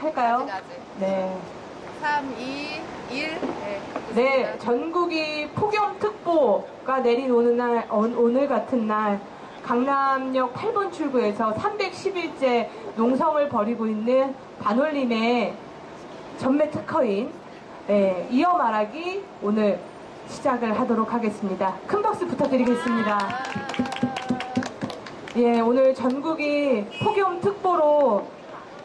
할까요? 아직. 네. 3, 2, 1. 네, 전국이 폭염특보가 내린 오늘 같은 날 강남역 8번 출구에서 310일째 농성을 벌이고 있는 반올림의 전매 특허인 이어 말하기 오늘 시작을 하도록 하겠습니다. 큰 박수 부탁드리겠습니다. 예, 오늘 전국이 폭염특보로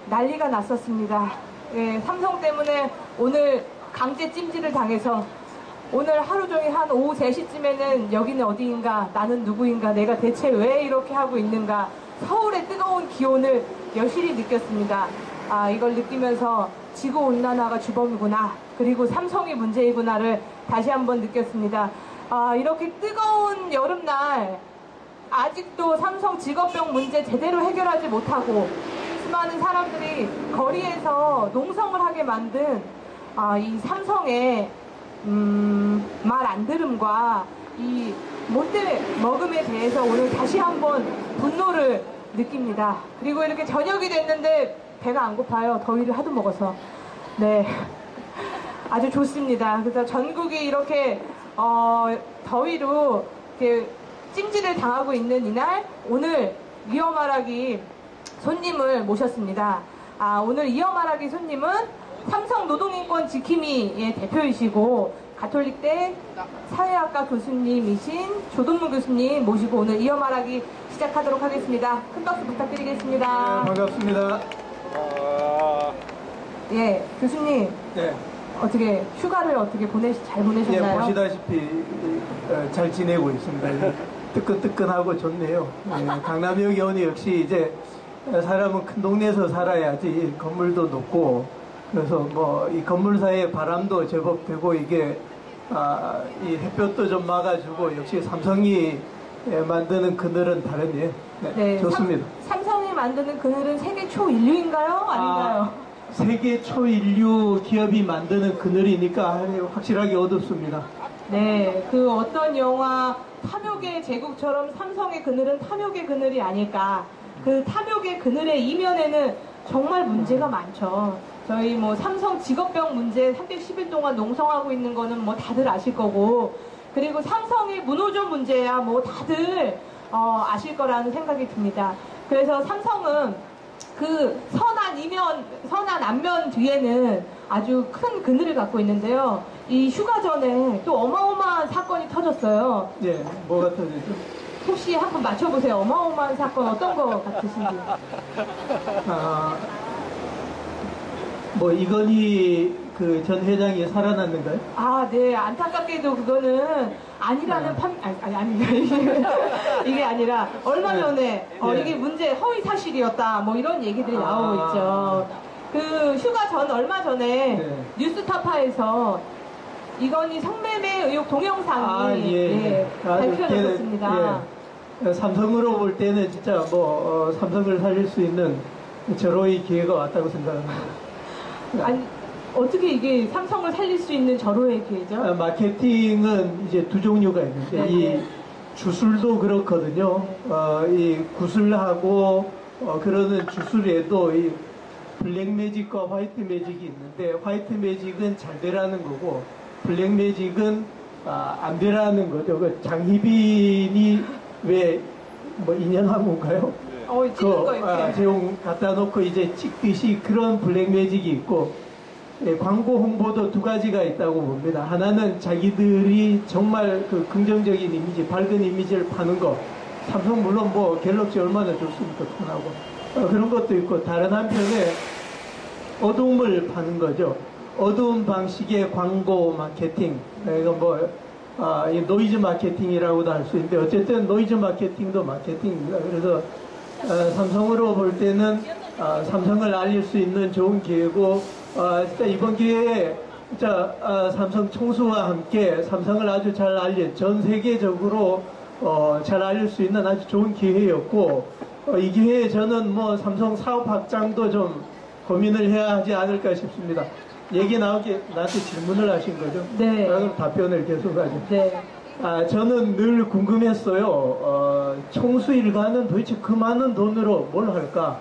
난리가 났었습니다. 예, 삼성 때문에 오늘 강제 찜질을 당해서 오늘 하루 종일 한 오후 3시쯤에는 여기는 어디인가, 나는 누구인가, 내가 대체 왜 이렇게 하고 있는가, 서울의 뜨거운 기온을 여실히 느꼈습니다. 아, 이걸 느끼면서 지구온난화가 주범이구나, 그리고 삼성이 문제이구나를 다시 한번 느꼈습니다. 아, 이렇게 뜨거운 여름날 아직도 삼성 직업병 문제 제대로 해결하지 못하고 수많은 사람들이 거리에서 농성을 하게 만든 이 삼성의 말 안 들음과 이 못돼 먹음에 대해서 오늘 다시 한번 분노를 느낍니다. 그리고 이렇게 저녁이 됐는데 배가 안 고파요. 더위를 하도 먹어서. 네, 아주 좋습니다. 그래서 전국이 이렇게 더위로 이렇게 찜질을 당하고 있는 이날 오늘 이어 말하기 손님을 모셨습니다. 오늘 이어 말하기 손님은 삼성 노동인권 지킴이의 대표이시고 가톨릭대 사회학과 교수님이신 조동문 교수님 모시고 오늘 이어 말하기 시작하도록 하겠습니다. 큰 박수 부탁드리겠습니다. 네, 반갑습니다. 예, 교수님. 네. 어떻게 휴가를 어떻게 잘 보내셨나요? 예, 보시다시피 잘 지내고 있습니다. 뜨끈뜨끈하고 좋네요. 네, 강남역에 오니 역시 이제 사람은 큰 동네에서 살아야지 건물도 높고 그래서 뭐 이 건물 사이에 바람도 제법 되고 이게 이 햇볕도 좀 막아주고 역시 삼성이 만드는 그늘은 다르네요. 네, 네, 좋습니다. 삼성이 만드는 그늘은 세계 초인류인가요? 아닌가요? 세계 초인류 기업이 만드는 그늘이니까 확실하게 어둡습니다. 네, 그 어떤 영화 탐욕의 제국처럼 삼성의 그늘은 탐욕의 그늘이 아닐까. 그 탐욕의 그늘의 이면에는 정말 문제가 많죠. 저희 뭐 삼성 직업병 문제 310일 동안 농성하고 있는 거는 뭐 다들 아실 거고, 그리고 삼성의 문호조 문제야 뭐 다들 아실 거라는 생각이 듭니다. 그래서 삼성은 그 선한 앞면 뒤에는 아주 큰 그늘을 갖고 있는데요. 이 휴가 전에 또 어마어마한 사건이 터졌어요. 예, 뭐가 터졌죠? 혹시 한번 맞춰보세요. 어마어마한 사건 어떤 거 같으신지. 뭐 이건희 그 전 회장이 살아났는가요? 네, 안타깝게도 그거는 아니라는 이게 아니라 얼마 전에 이게 문제 허위 사실이었다 뭐 이런 얘기들이 나오고 있죠. 그 휴가 전 얼마 전에 뉴스타파에서 이건희 성매매 의혹 동영상이 밝혀졌습니다. 삼성으로 볼 때는 진짜 뭐 삼성을 살릴 수 있는 절호의 기회가 왔다고 생각합니다. 아니, 어떻게 이게 삼성을 살릴 수 있는 절호의 기회죠? 마케팅은 이제 두 종류가 있는데 이 주술도 그렇거든요. 이 구슬하고 그러는 주술에도 이 블랙 매직과 화이트 매직이 있는데 화이트 매직은 잘 되라는 거고 블랙 매직은 안 되라는 거죠. 그 장희빈이 왜 뭐 인연한 건가요? 찍은 거 이렇게. 제용 갖다 놓고 이제 찍듯이 그런 블랙 매직이 있고 광고 홍보도 두 가지가 있다고 봅니다. 하나는 자기들이 정말 그 긍정적인 이미지, 밝은 이미지를 파는 거. 삼성 물론 뭐 갤럭시 얼마나 좋습니까? 편하고. 그런 것도 있고 다른 한편에 어둠을 파는 거죠. 어두운 방식의 광고 마케팅. 이건 뭐 이 노이즈 마케팅이라고도 할 수 있는데 어쨌든 노이즈 마케팅도 마케팅입니다. 그래서 삼성으로 볼 때는 삼성을 알릴 수 있는 좋은 기회고 진짜 이번 기회에 진짜 삼성 총수와 함께 삼성을 아주 잘 알린 전 세계적으로 잘 알릴 수 있는 아주 좋은 기회였고 이 기회에 저는 뭐 삼성 사업 확장도 좀 고민을 해야 하지 않을까 싶습니다. 얘기 나오게 나한테 질문을 하신 거죠? 네. 그럼 답변을 계속 하죠. 네. 저는 늘 궁금했어요. 총수 일가는 도대체 그 많은 돈으로 뭘 할까?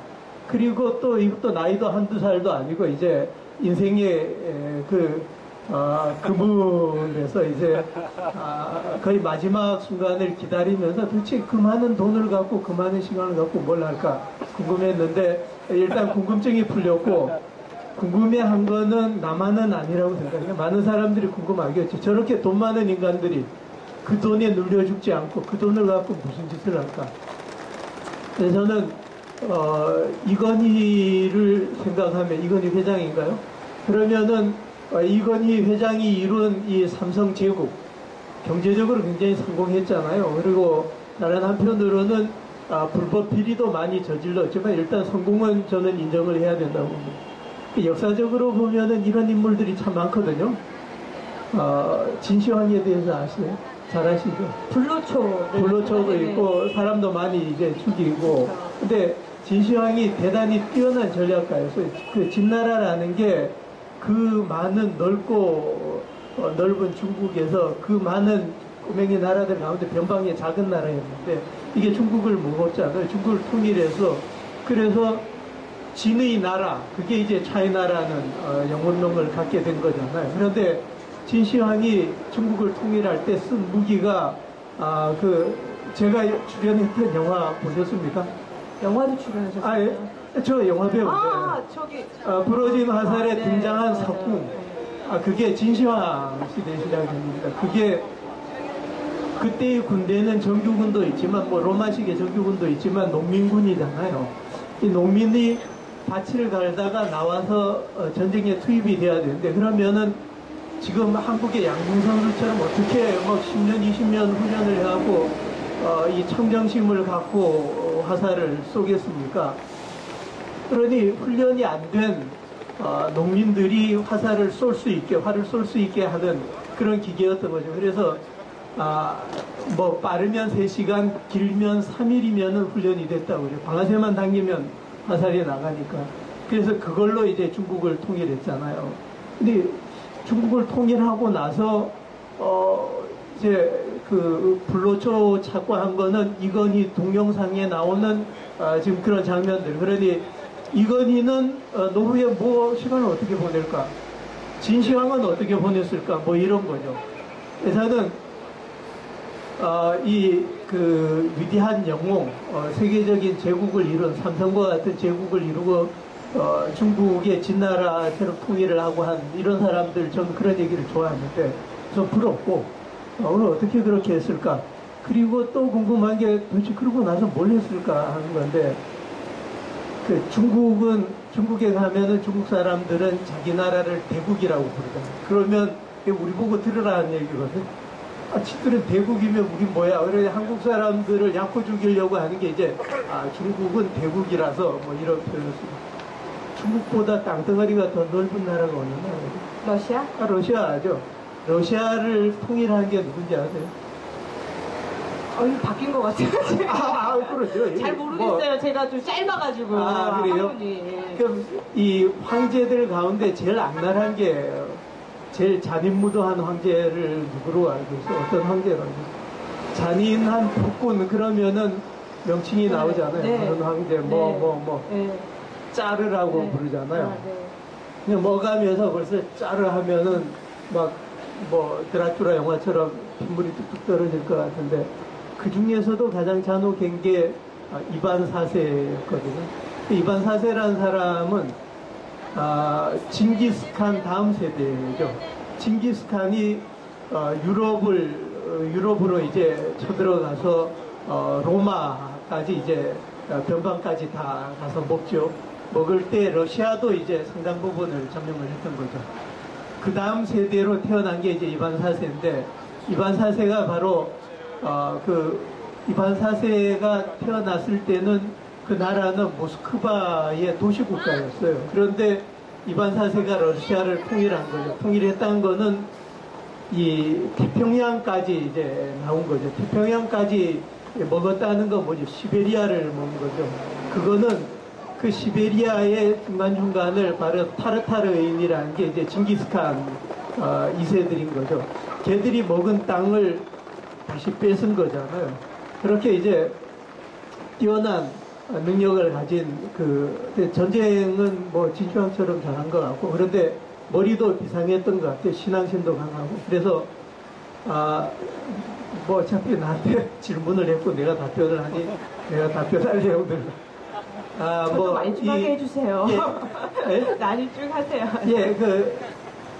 그리고 또 이것도 나이도 한두 살도 아니고 이제 인생의 그 부분에서 이제 거의 마지막 순간을 기다리면서 도대체 그 많은 돈을 갖고 그 많은 시간을 갖고 뭘 할까 궁금했는데 일단 궁금증이 풀렸고 궁금해한 거는 나만은 아니라고 생각해요. 많은 사람들이 궁금하겠죠. 저렇게 돈 많은 인간들이 그 돈에 눌려 죽지 않고 그 돈을 갖고 무슨 짓을 할까. 그래서 저는 이건희를 생각하면 이건희 회장인가요? 그러면은 이건희 회장이 이룬 이 삼성 제국 경제적으로 굉장히 성공했잖아요. 그리고 다른 한편으로는 불법 비리도 많이 저질렀지만 일단 성공은 저는 인정을 해야 된다고 봅니다. 역사적으로 보면은 이런 인물들이 참 많거든요. 진시황에 대해서 아시나요? 잘 아시죠? 불로초도 네. 있고 사람도 많이 이제 죽이고. 근데 진시황이 대단히 뛰어난 전략가였어요. 그 진나라라는 게 그 많은 넓고 넓은 중국에서 그 많은 꼬맹이 나라들 가운데 변방의 작은 나라였는데 이게 중국을 먹었잖아요. 중국을 통일해서 그래서 진의 나라 그게 이제 차이나라는 영문명을 갖게 된 거잖아요. 그런데 진시황이 중국을 통일할 때 쓴 무기가 제가 출연했던 영화 보셨습니까? 영화도 출연하셨어요? 저 영화 배우인데 저기 부러진 화살에 네. 등장한 석궁 그게 진시황 시대 시작입니다. 그게 그때의 군대는 정규군도 있지만 뭐 로마식의 정규군도 있지만 농민군이잖아요. 이 농민이 밭을 갈다가 나와서 전쟁에 투입이 돼야 되는데 그러면은 지금 한국의 양궁 선수처럼 어떻게 막 10년 20년 훈련을 해갖고 이 청정심을 갖고 화살을 쏘겠습니까? 그러니 훈련이 안 된 농민들이 화살을 쏠 수 있게 활을 쏠 수 있게 하는 그런 기계였던 거죠. 그래서 뭐 빠르면 3시간 길면 3일이면 훈련이 됐다고 그래요. 방아쇠만 당기면 화살이 나가니까. 그래서 그걸로 이제 중국을 통일했잖아요. 근데 중국을 통일하고 나서 이제 그 불로초 착과한 거는 이건희 동영상에 나오는 지금 그런 장면들. 그러니 이건희는 노후에 뭐 시간을 어떻게 보낼까? 진시황은 어떻게 보냈을까? 뭐 이런 거죠. 그래서는 이 그 위대한 영웅, 세계적인 제국을 이룬 삼성과 같은 제국을 이루고 중국의 진나라처럼 통일을 하고 한 이런 사람들 저는 그런 얘기를 좋아하는데 좀 부럽고 오늘 어떻게 그렇게 했을까? 그리고 또 궁금한 게 도대체 그러고 나서 뭘 했을까 하는 건데 그 중국에 가면은 중국 사람들은 자기 나라를 대국이라고 부르잖아요. 그러면 우리 보고 들으라는 얘기거든. 지들은 대국이면 우리 뭐야? 그래 한국 사람들을 약고 죽이려고 하는 게 이제 중국은 대국이라서 뭐 이런 표현을 쓰고 중국보다 땅덩어리가 더 넓은 나라가 어느 나라예요? 러시아? 러시아죠. 러시아를 통일한 게 누군지 아세요? 이거 바뀐 것 같아요. 그렇죠. 잘 모르겠어요. 제가 좀 짧아가지고. 그래요? 한분이. 그럼 이 황제들 가운데 제일 악랄한 게 제일 잔인무도한 황제를 누구로 알고 있어? 어떤 황제라고? 잔인한 폭군 그러면은 명칭이 나오잖아요. 네. 무슨 황제 네. 짜르라고 네. 부르잖아요. 네. 그냥 먹으면서 벌써 짜르 하면은 막 뭐 드라큘라 영화처럼 핏물이 뚝뚝 떨어질 것 같은데 그 중에서도 가장 잔혹한 게 이반 4세였거든요. 이반 4세라는 사람은 징기스칸 다음 세대죠. 징기스칸이 유럽으로 이제 쳐들어가서 로마까지 이제 변방까지 다 가서 먹죠. 먹을 때 러시아도 이제 상당 부분을 점령을 했던 거죠. 그 다음 세대로 태어난 게 이제 이반 4세인데 이반 4세가 바로 이반 4세가 태어났을 때는 그 나라는 모스크바의 도시국가였어요. 그런데 이반 4세가 러시아를 통일한 거죠. 통일했다는 거는 이 태평양까지 이제 나온 거죠. 태평양까지 먹었다는 건 뭐죠? 시베리아를 먹은 거죠. 그거는 그 시베리아의 중간중간을 바로 타르타르인이라는 게 이제 징기스칸 2세들인 거죠. 걔들이 먹은 땅을 다시 뺏은 거잖아요. 그렇게 이제 뛰어난 능력을 가진 근데 전쟁은 뭐 진주왕처럼 잘한 것 같고 그런데 머리도 비상했던 것 같아요. 신앙심도 강하고 그래서 뭐 어차피 나한테 질문을 했고 내가 답변을 하니 내가 답변할 내용들 저도 많이 좀 하게 해주세요. 예? 많이 쭉 하세요. 예,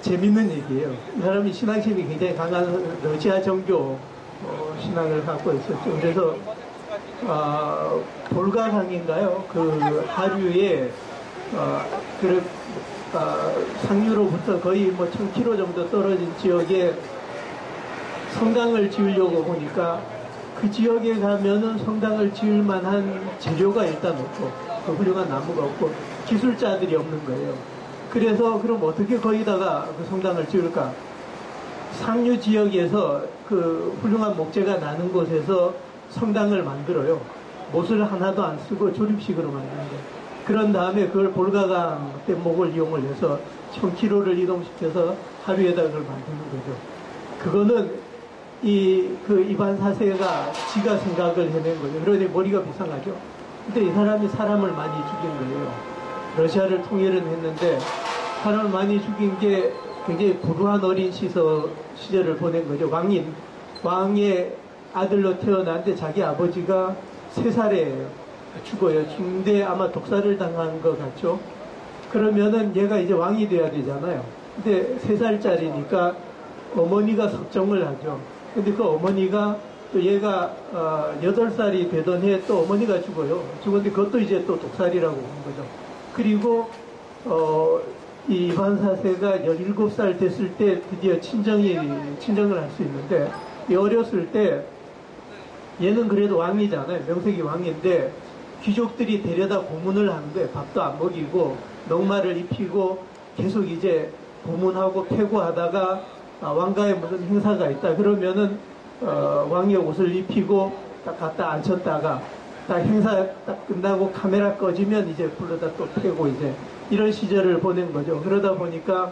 재밌는 얘기예요. 이 사람이 신앙심이 굉장히 강한 러시아 정교 신앙을 갖고 있었죠. 그래서 볼가강인가요? 그 하류에 상류로부터 거의 뭐 1000km 정도 떨어진 지역에 성당을 지으려고 보니까 그 지역에 가면은 성당을 지을 만한 재료가 일단 없고 그 훌륭한 나무가 없고 기술자들이 없는 거예요. 그래서 그럼 어떻게 거기다가 그 성당을 지을까? 상류 지역에서 그 훌륭한 목재가 나는 곳에서 성당을 만들어요. 못을 하나도 안 쓰고 조립식으로 만드는 거예요. 그런 다음에 그걸 볼가강 뗏목을 이용을 해서 1000km를 이동시켜서 하루에다 그걸 만드는 거죠. 그거는 이반 사세가 지가 생각을 해낸 거죠. 그러니 머리가 비상하죠. 근데 이 사람이 사람을 많이 죽인 거예요. 러시아를 통일은 했는데 사람을 많이 죽인 게 굉장히 불우한 어린 시절을 보낸 거죠. 왕의 아들로 태어났는데 자기 아버지가 3살에 죽어요. 죽는데 아마 독살을 당한 것 같죠. 그러면은 얘가 이제 왕이 돼야 되잖아요. 근데 3살짜리니까 어머니가 섭정을 하죠. 근데 그 어머니가 또 얘가 8살이 되던 해에 또 어머니가 죽어요. 죽었는데 그것도 이제 또 독살이라고 한 거죠. 그리고 이 이반 사세가 17살 됐을 때 드디어 친정을 할 수 있는데 이 어렸을 때 얘는 그래도 왕이잖아요. 명색이 왕인데 귀족들이 데려다 고문을 하는 거예요. 밥도 안 먹이고 녹말을 입히고 계속 이제 고문하고 패고하다가 왕가에 무슨 행사가 있다 그러면은 왕의 옷을 입히고 딱 갖다 앉혔다가 딱 행사 딱 끝나고 카메라 꺼지면 이제 불러다 또 패고 이제 이런 시절을 보낸 거죠. 그러다 보니까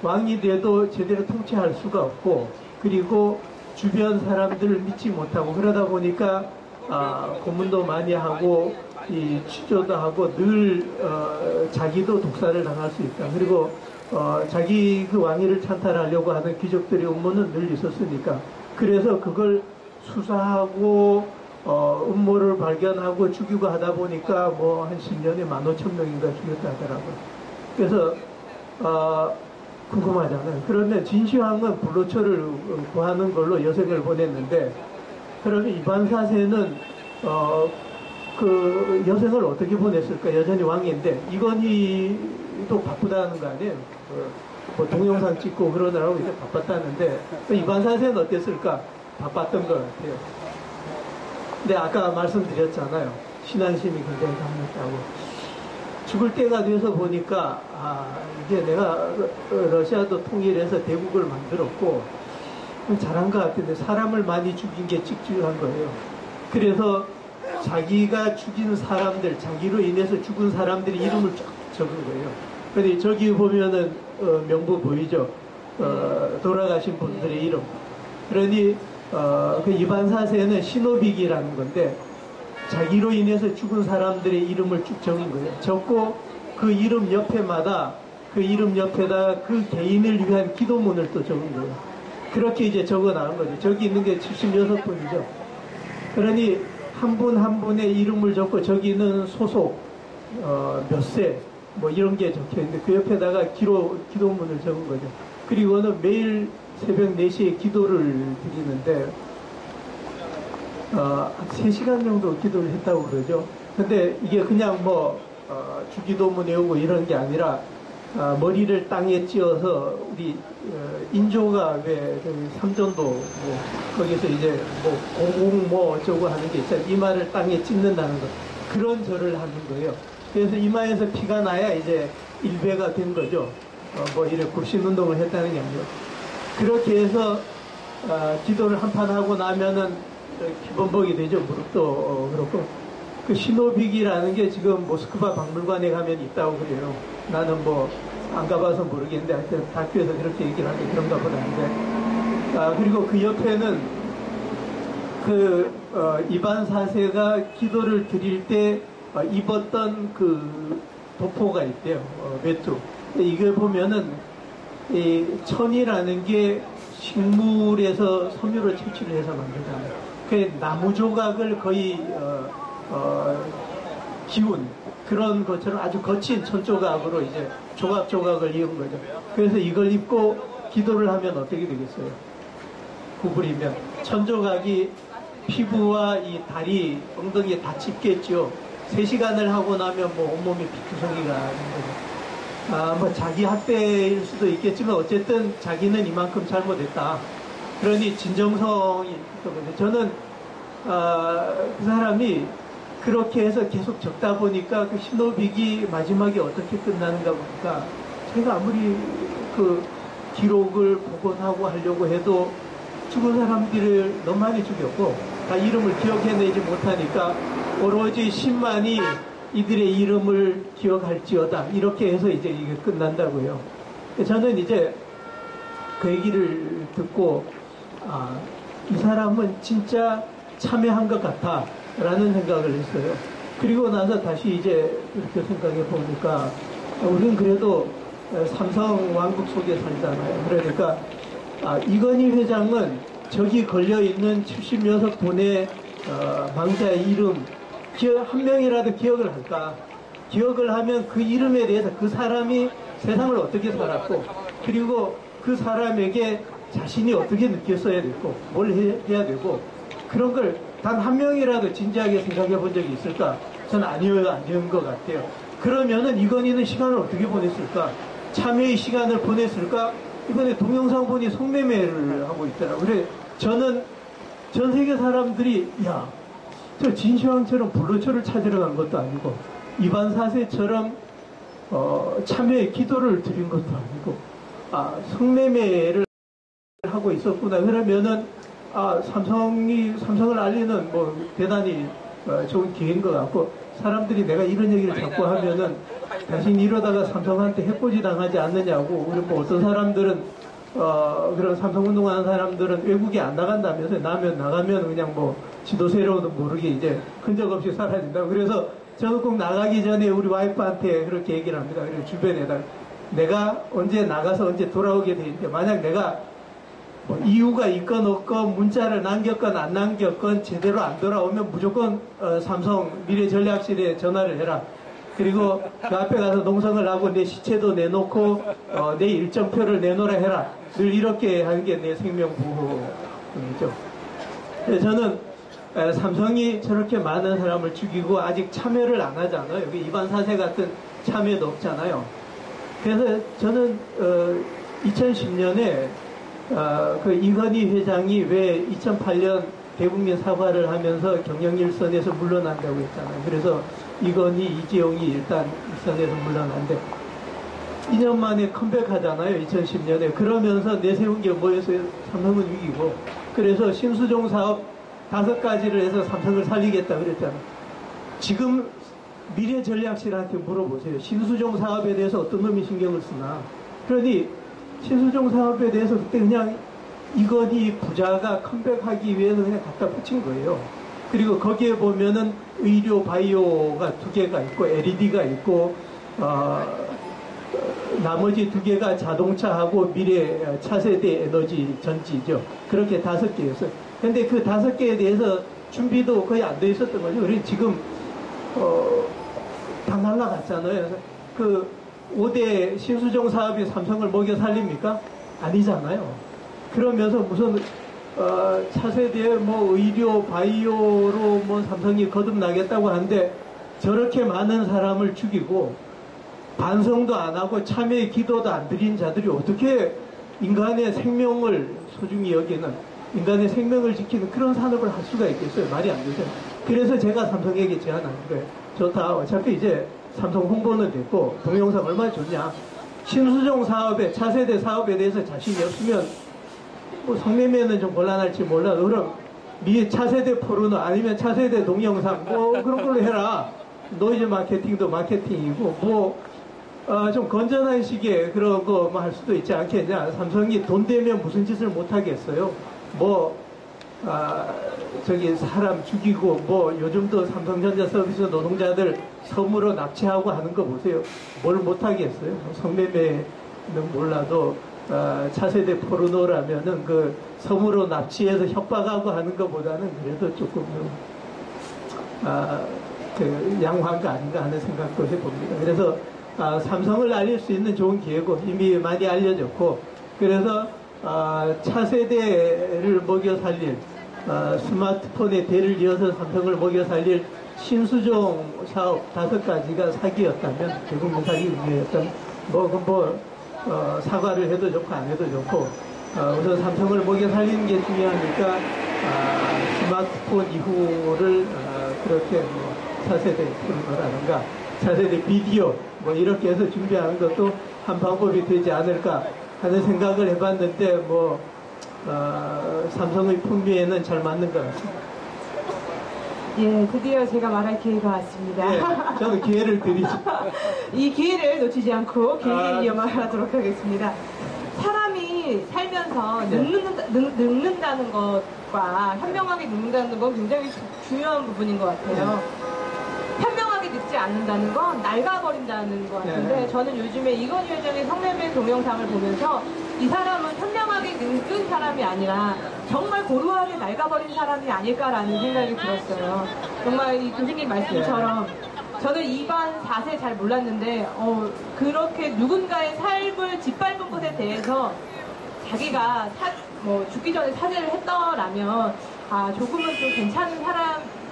왕이 돼도 제대로 통치할 수가 없고 그리고 주변 사람들을 믿지 못하고 그러다 보니까 고문도 많이 하고 취조도 하고 늘 자기도 독살을 당할 수 있다. 그리고 자기 그 왕위를 찬탈하려고 하는 귀족들의 음모는 늘 있었으니까 그래서 그걸 수사하고 음모를 발견하고 죽이고 하다 보니까 뭐 한 10년에 15,000명인가 죽였다 하더라고요. 그래서 궁금하잖아요. 그러면 진시황은 불로초를 구하는 걸로 여생을 보냈는데 그러면 이반 사세는 그 여생을 어떻게 보냈을까? 여전히 왕인데 이건희도 바쁘다는 거 아니에요? 뭐 동영상 찍고 그러느라고 이제 바빴다는데 이반 사세는 어땠을까? 바빴던 것 같아요. 근데 아까 말씀드렸잖아요. 신앙심이 굉장히 강했다고. 죽을 때가 돼서 보니까 이게 내가 러시아도 통일해서 대국을 만들었고 잘한 것 같은데 사람을 많이 죽인 게 찍찍한 거예요. 그래서 자기가 죽인 사람들, 자기로 인해서 죽은 사람들의 이름을 쫙 적은 거예요. 근데 저기 보면은 명부 보이죠? 돌아가신 분들의 이름. 그러니 그 이반 사세는 신호빅이라는 건데 자기로 인해서 죽은 사람들의 이름을 쭉 적은 거예요. 적고 그 이름 옆에마다 그 이름 옆에다 그 개인을 위한 기도문을 또 적은 거예요. 그렇게 이제 적어 나온 거죠. 저기 있는 게 76분이죠. 그러니 한 분 한 분의 이름을 적고 저기는 소속 몇 세 뭐 이런 게 적혀 있는데 그 옆에다가 기도문을 적은 거죠. 그리고는 매일 새벽 4시에 기도를 드리는데 한 3시간 정도 기도를 했다고 그러죠. 근데 이게 그냥 뭐 주기도문 외우고 이런 게 아니라 머리를 땅에 찧어서 우리 인조가 왜 삼전도 뭐 거기서 이제 뭐 공공 뭐 어쩌고 하는 게 있잖아요. 이마를 땅에 찢는다는 거 그런 절을 하는 거예요. 그래서 이마에서 피가 나야 이제 일배가 된 거죠. 뭐 이래 굴신 운동을 했다는 게 아니고 그렇게 해서 기도를 한판 하고 나면은 기본복이 되죠. 무릎도 그렇고 그 신호빅이라는 게 지금 모스크바 박물관에 가면 있다고 그래요. 나는 뭐 안 가봐서 모르겠는데 하여튼 다큐에서 그렇게 얘기를 하는데 그런가 보다 하는데 그리고 그 옆에는 그 이반 사세가 기도를 드릴 때 입었던 그 도포가 있대요. 외투. 이걸 보면은 이 천이라는 게 식물에서 섬유를 채취를 해서 만들잖아요. 그 나무 조각을 거의 기운 그런 것처럼 아주 거친 천 조각으로 이제 조각조각을 이은 거죠. 그래서 이걸 입고 기도를 하면 어떻게 되겠어요? 구부리면 천 조각이 피부와 이 다리, 엉덩이에 다 찝겠죠. 3시간을 하고 나면 뭐 온몸이 피투성이가 하는 거죠. 뭐 자기 학대일 수도 있겠지만 어쨌든 자기는 이만큼 잘못했다. 그러니 진정성이 있거든요. 저는 그 사람이 그렇게 해서 계속 적다 보니까 그 신호빅이 마지막에 어떻게 끝나는가 보니까 제가 아무리 그 기록을 복원하고 하려고 해도 죽은 사람들을 너무 많이 죽였고 다 이름을 기억해내지 못하니까 오로지 신만이 이들의 이름을 기억할지어다 이렇게 해서 이제 이게 끝난다고요. 저는 이제 그 얘기를 듣고 이 사람은 진짜 참여한 것 같아 라는 생각을 했어요. 그리고 나서 다시 이제 이렇게 생각해 보니까 우리는 그래도 삼성 왕국 속에 살잖아요. 그러니까 이건희 회장은 저기 걸려있는 76분의 망자의 이름 한 명이라도 기억을 할까? 기억을 하면 그 이름에 대해서 그 사람이 세상을 어떻게 살았고 그리고 그 사람에게 자신이 어떻게 느꼈어야 됐고 뭘 해야 되고 그런 걸 단 한 명이라도 진지하게 생각해 본 적이 있을까? 저는 아니었던 것 같아요. 그러면은 이건희는 시간을 어떻게 보냈을까? 참여의 시간을 보냈을까? 이번에 동영상 보니 성매매를 하고 있더라고요. 그래 저는 전 세계 사람들이 야, 저 진시황처럼 불로초를 찾으러 간 것도 아니고 이반 4세처럼 참여의 기도를 드린 것도 아니고 성매매를 하고 있었구나. 그러면은 삼성을 알리는 뭐 대단히 좋은 기회인 것 같고 사람들이 내가 이런 얘기를 자꾸 하면은 당신 이러다가 삼성한테 해코지 당하지 않느냐고. 그리고 뭐 어떤 사람들은 그런 삼성운동하는 사람들은 외국에 안 나간다면서 나가면 그냥 뭐 지도세로도 모르게 이제 흔적 없이 사라진다. 그래서 저는 꼭 나가기 전에 우리 와이프한테 그렇게 얘기를 합니다. 그리고 주변에다 내가 언제 나가서 언제 돌아오게 돼 있는데 만약 내가 뭐 이유가 있건 없건 문자를 남겼건 안 남겼건 제대로 안 돌아오면 무조건 삼성 미래전략실에 전화를 해라. 그리고 그 앞에 가서 농성을 하고 내 시체도 내놓고 내 일정표를 내놓으라 해라. 늘 이렇게 하는 게 내 생명보호이죠. 저는 삼성이 저렇게 많은 사람을 죽이고 아직 참여를 안 하잖아요. 여기 이반 4세 같은 참여도 없잖아요. 그래서 저는 2010년에 그 이건희 회장이 왜 2008년 대국민 사과를 하면서 경영일선에서 물러난다고 했잖아요. 그래서 이건희, 이재용이 일단 일선에서 물러난데 2년 만에 컴백하잖아요. 2010년에. 그러면서 내세운 게 뭐였어요? 삼성은 위기고. 그래서 신수종 사업 5가지를 해서 삼성을 살리겠다 그랬잖아요. 지금 미래전략실한테 물어보세요. 신수종 사업에 대해서 어떤 놈이 신경을 쓰나. 그러니 신수종 사업에 대해서 그때 그냥 이건희 부자가 컴백하기 위해서 그냥 갖다 붙인 거예요. 그리고 거기에 보면은 의료 바이오가 2개가 있고 LED가 있고 나머지 2개가 자동차하고 미래 차세대 에너지 전지죠. 그렇게 5개였어요. 근데 그 5개에 대해서 준비도 거의 안 돼 있었던 거죠. 그래서 지금 다 날라갔잖아요. 그 5대 신수종 사업이 삼성을 먹여 살립니까? 아니잖아요. 그러면서 무슨 차세대 뭐 의료 바이오로 뭐 삼성이 거듭나겠다고 하는데 저렇게 많은 사람을 죽이고 반성도 안 하고 참여의 기도도 안 드린 자들이 어떻게 인간의 생명을 소중히 여기는 인간의 생명을 지키는 그런 산업을 할 수가 있겠어요? 말이 안 되죠. 그래서 제가 삼성에게 제안한 거예요. 좋다. 어차피 이제 삼성 홍보는 됐고 동영상 얼마나 좋냐. 신수종 사업에 차세대 사업에 대해서 자신이 없으면 뭐 성매매는 좀 곤란할지 몰라도 그럼 차세대 포르노 아니면 차세대 동영상 뭐 그런 걸로 해라. 노이즈 마케팅도 마케팅이고 뭐 좀 건전한 식의 그런 거 뭐 할 수도 있지 않겠냐. 삼성이 돈 되면 무슨 짓을 못 하겠어요. 뭐 저기 사람 죽이고 뭐 요즘도 삼성전자 서비스 노동자들 섬으로 납치하고 하는 거 보세요. 뭘 못하겠어요. 성매매는 몰라도 차세대 포르노라면은 그 섬으로 납치해서 협박하고 하는 것보다는 그래도 조금 그 양호한 거 아닌가 하는 생각도 해봅니다. 그래서 삼성을 알릴 수 있는 좋은 기회고 이미 많이 알려졌고 그래서 차세대를 먹여 살릴 스마트폰의 대를 이어서 삼성을 먹여 살릴 신수종 사업 5가지가 사기였다면 대국민 사기 의미였다면 사과를 해도 좋고 안 해도 좋고 우선 삼성을 먹여 살리는 게 중요하니까 스마트폰 이후를 그렇게 차세대 프로라든가 차세대 비디오 이렇게 해서 준비하는 것도 한 방법이 되지 않을까 하는 생각을 해봤는데 삼성의 풍미에는 잘 맞는 것 같습니다. 예, 드디어 제가 말할 기회가 왔습니다. 예, 저는 기회를 드리죠. 이 기회를 놓치지 않고 길게 이어말하도록 하겠습니다. 사람이 살면서 늙는다는 것과 현명하게 늙는다는 건 굉장히 중요한 부분인 것 같아요. 현명하게 늙지 않는다는 건 낡아버린다는 것 같은데 네. 저는 요즘에 이건희 회장의 성매매 동영상을 보면서 이 사람은 현명하게 늙은 사람이 아니라 정말 고루하게 낡아버린 사람이 아닐까라는 생각이 들었어요. 정말 이 교수님 말씀처럼 저는 2반 4세 잘 몰랐는데 그렇게 누군가의 삶을 짓밟은 것에 대해서 자기가 죽기 전에 사죄를 했더라면 조금은 좀 괜찮은 사람은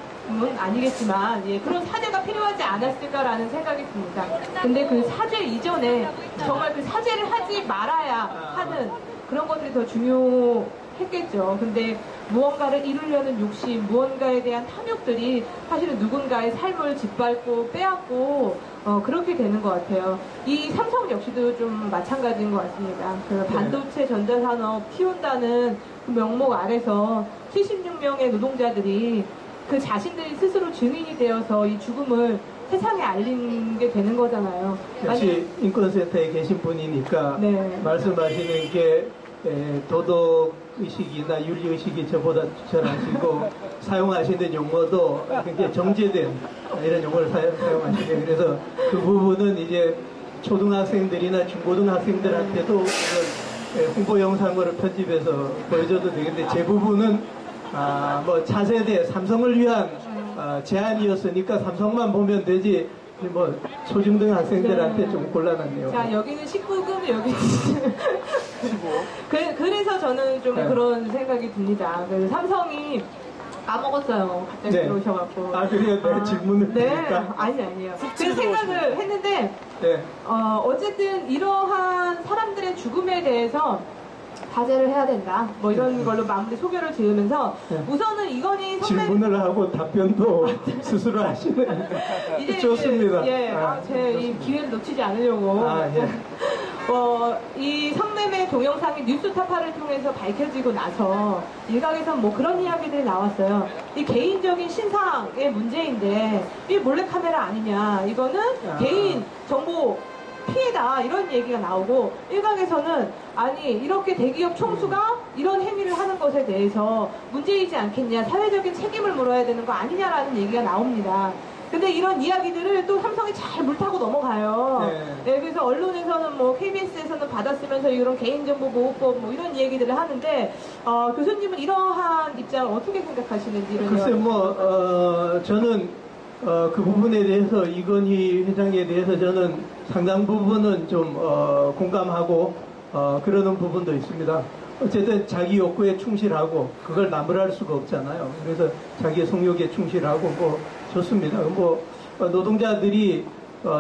아니겠지만 그런 사죄가 필요하지 않았을까라는 생각이 듭니다. 근데 그 사죄 이전에 정말 그 사죄를 하지 말아야 하는 그런 것들이 더 중요했겠죠. 근데 무언가를 이루려는 욕심, 무언가에 대한 탐욕들이 사실은 누군가의 삶을 짓밟고 빼앗고 그렇게 되는 것 같아요. 이 삼성 역시도 좀 마찬가지인 것 같습니다. 그 반도체 전자산업 키운다는 그 명목 아래서 76명의 노동자들이 그 자신들이 스스로 증인이 되어서 이 죽음을 세상에 알리게 되는 거잖아요. 역시 인권센터에 계신 분이니까 네. 말씀하시는 게 도덕의식이나 윤리의식이 저보다 추천하시고 사용하시는 용어도 굉장히 정제된 이런 용어를 사용하시네요. 그래서 그 부분은 이제 초등학생들이나 중고등학생들한테도 홍보 영상으로 편집해서 보여줘도 되겠는데 제 부분은 차세대 삼성을 위한 제안이었으니까 삼성만 보면 되지 초중등 학생들한테 좀 곤란하네요. 자, 여기는 19금, 여기는 15. 그래서 저는 좀 그런 생각이 듭니다. 그래서 삼성이 까먹었어요. 갑자기 들어오셔갖고. 그래요? 네, 질문을 드릴까? 아니에요. 그 생각을 했는데, 어쨌든 이러한 사람들의 죽음에 대해서 자제를 해야 된다. 이런 걸로 마무리 소개를 지으면서 우선은 이건희 선배 질문을 하고 답변도 스스로 하시는 이제 좋습니다. 제 이 기회를 놓치지 않으려고 이 성매매 동영상이 뉴스타파를 통해서 밝혀지고 나서 일각에서 그런 이야기들이 나왔어요. 이 개인적인 신상의 문제인데 이 몰래카메라 아니냐, 이거는 개인 정보 피해다, 이런 얘기가 나오고, 일각에서는 아니 이렇게 대기업 총수가 이런 행위를 하는 것에 대해서 문제이지 않겠냐, 사회적인 책임을 물어야 되는 거 아니냐라는 얘기가 나옵니다. 근데 이런 이야기들을 또 삼성이 잘 물타고 넘어가요. 그래서 언론에서는 KBS에서는 받았으면서 이런 개인정보보호법 이런 얘기들을 하는데 교수님은 이러한 입장을 어떻게 생각하시는지. 글쎄 저는 그 부분에 대해서 이건희 회장에 대해서 저는 상당 부분은 좀 공감하고 그러는 부분도 있습니다. 어쨌든 자기 욕구에 충실하고 그걸 나무랄 수가 없잖아요. 그래서 자기의 성욕에 충실하고 좋습니다. 노동자들이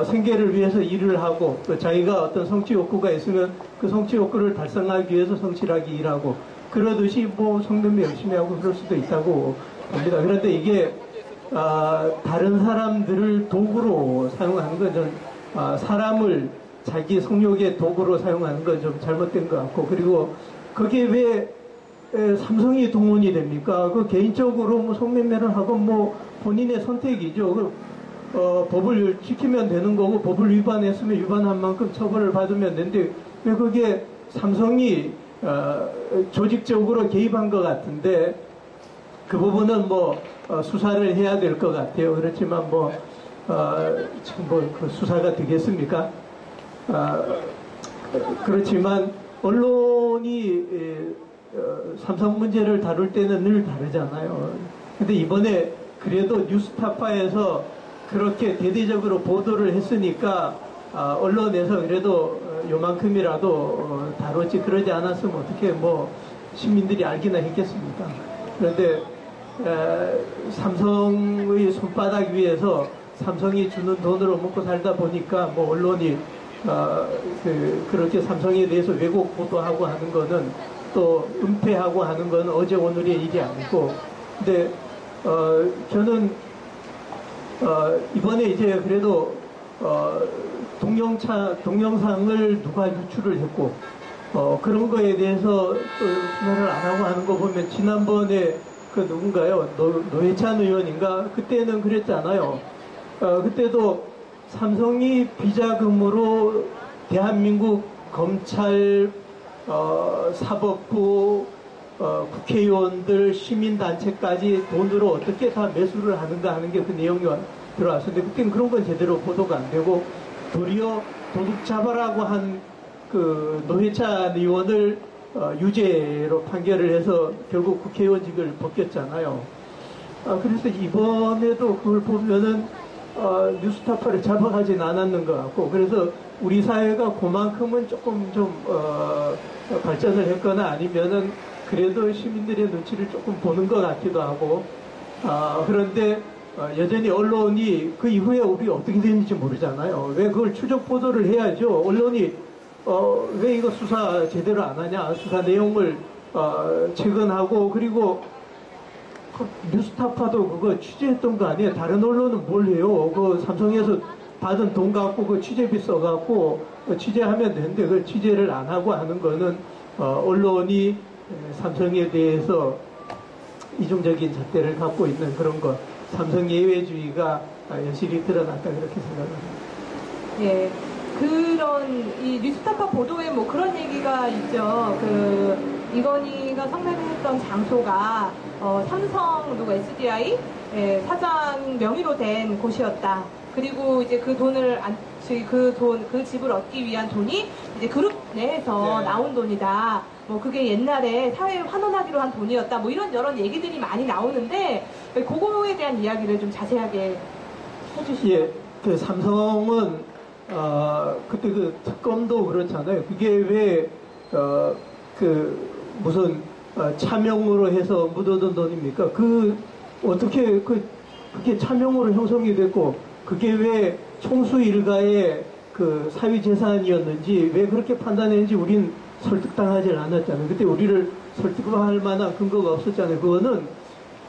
생계를 위해서 일을 하고 또 자기가 어떤 성취 욕구가 있으면 그 성취 욕구를 달성하기 위해서 성실하게 일하고 그러듯이 성매매 열심히 하고 그럴 수도 있다고 봅니다. 그런데 이게 다른 사람들을 도구로 사용하는 건 좀 사람을 자기 성욕의 도구로 사용하는 건 좀 잘못된 것 같고, 그리고 그게 왜 삼성이 동원이 됩니까? 그 개인적으로 성매매를 하고 본인의 선택이죠. 법을 지키면 되는 거고 법을 위반했으면 위반한 만큼 처벌을 받으면 되는데 왜 그게 삼성이 조직적으로 개입한 것 같은데 그 부분은 뭐 수사를 해야 될 것 같아요. 그렇지만 지금 그 수사가 되겠습니까? 그렇지만 언론이 삼성 문제를 다룰 때는 늘 다르잖아요. 근데 이번에 그래도 뉴스타파에서 그렇게 대대적으로 보도를 했으니까 언론에서 그래도 요만큼이라도 다뤘지, 그러지 않았으면 어떻게 시민들이 알기나 했겠습니까? 그런데 삼성의 손바닥 위에서 삼성이 주는 돈으로 먹고 살다 보니까 언론이 그렇게 삼성에 대해서 왜곡 보도하고 하는 거는, 또 은폐하고 하는 건 어제 오늘의 일이 아니고, 근데 저는 이번에 이제 그래도 동영상을 누가 유출을 했고 그런 거에 대해서 또 수사를 안 하고 하는 거 보면, 지난번에 그 누군가요? 노회찬 의원인가? 그때는 그랬잖아요. 그때도 삼성이 비자금으로 대한민국 검찰, 사법부, 국회의원들, 시민단체까지 돈으로 어떻게 다 매수를 하는가 하는 게 그 내용이 들어왔었는데, 그때는 그런 건 제대로 보도가 안 되고, 도리어 도둑 잡아라고 한 그 노회찬 의원을 유죄로 판결을 해서 결국 국회의원직을 벗겼잖아요. 그래서 이번에도 그걸 보면은 뉴스타파를 잡아가진 않았는 것 같고, 그래서 우리 사회가 그만큼은 조금 좀 발전을 했거나 아니면은 그래도 시민들의 눈치를 조금 보는 것 같기도 하고, 그런데 여전히 언론이 그 이후에 우리 어떻게 됐는지 모르잖아요. 왜 그걸 추적 보도를 해야죠. 언론이 왜 이거 수사 제대로 안 하냐, 수사 내용을 체크하고, 그리고 뉴스타파도 그거 취재했던 거 아니에요? 다른 언론은 뭘 해요? 그 삼성에서 받은 돈 갖고 그 취재비 써갖고 취재하면 되는데, 그 취재를 안 하고 하는 거는 언론이 삼성에 대해서 이중적인 잣대를 갖고 있는 그런 것, 삼성 예외주의가 여실히 드러났다, 그렇게 생각합니다. 예. 그런 이 뉴스타파 보도에 그런 얘기가 있죠. 이건희가 성매매했던 장소가 삼성 SDI 사장 명의로 된 곳이었다. 그리고 이제 그 돈을 그 집을 얻기 위한 돈이 이제 그룹 내에서 나온 돈이다. 그게 옛날에 사회에 환원하기로 한 돈이었다. 이런 여러 얘기들이 많이 나오는데, 그거에 대한 이야기를 좀 자세하게 해주시죠. 예, 그 삼성은 그때 그 특검도 그렇잖아요. 그게 왜 무슨 차명으로 해서 묻어둔 돈입니까? 어떻게 그게 차명으로 형성이 됐고, 그게 왜 총수 일가의 그 사위 재산이었는지, 왜 그렇게 판단했는지 우린 설득당하지 않았잖아요. 그때 우리를 설득할 만한 근거가 없었잖아요. 그거는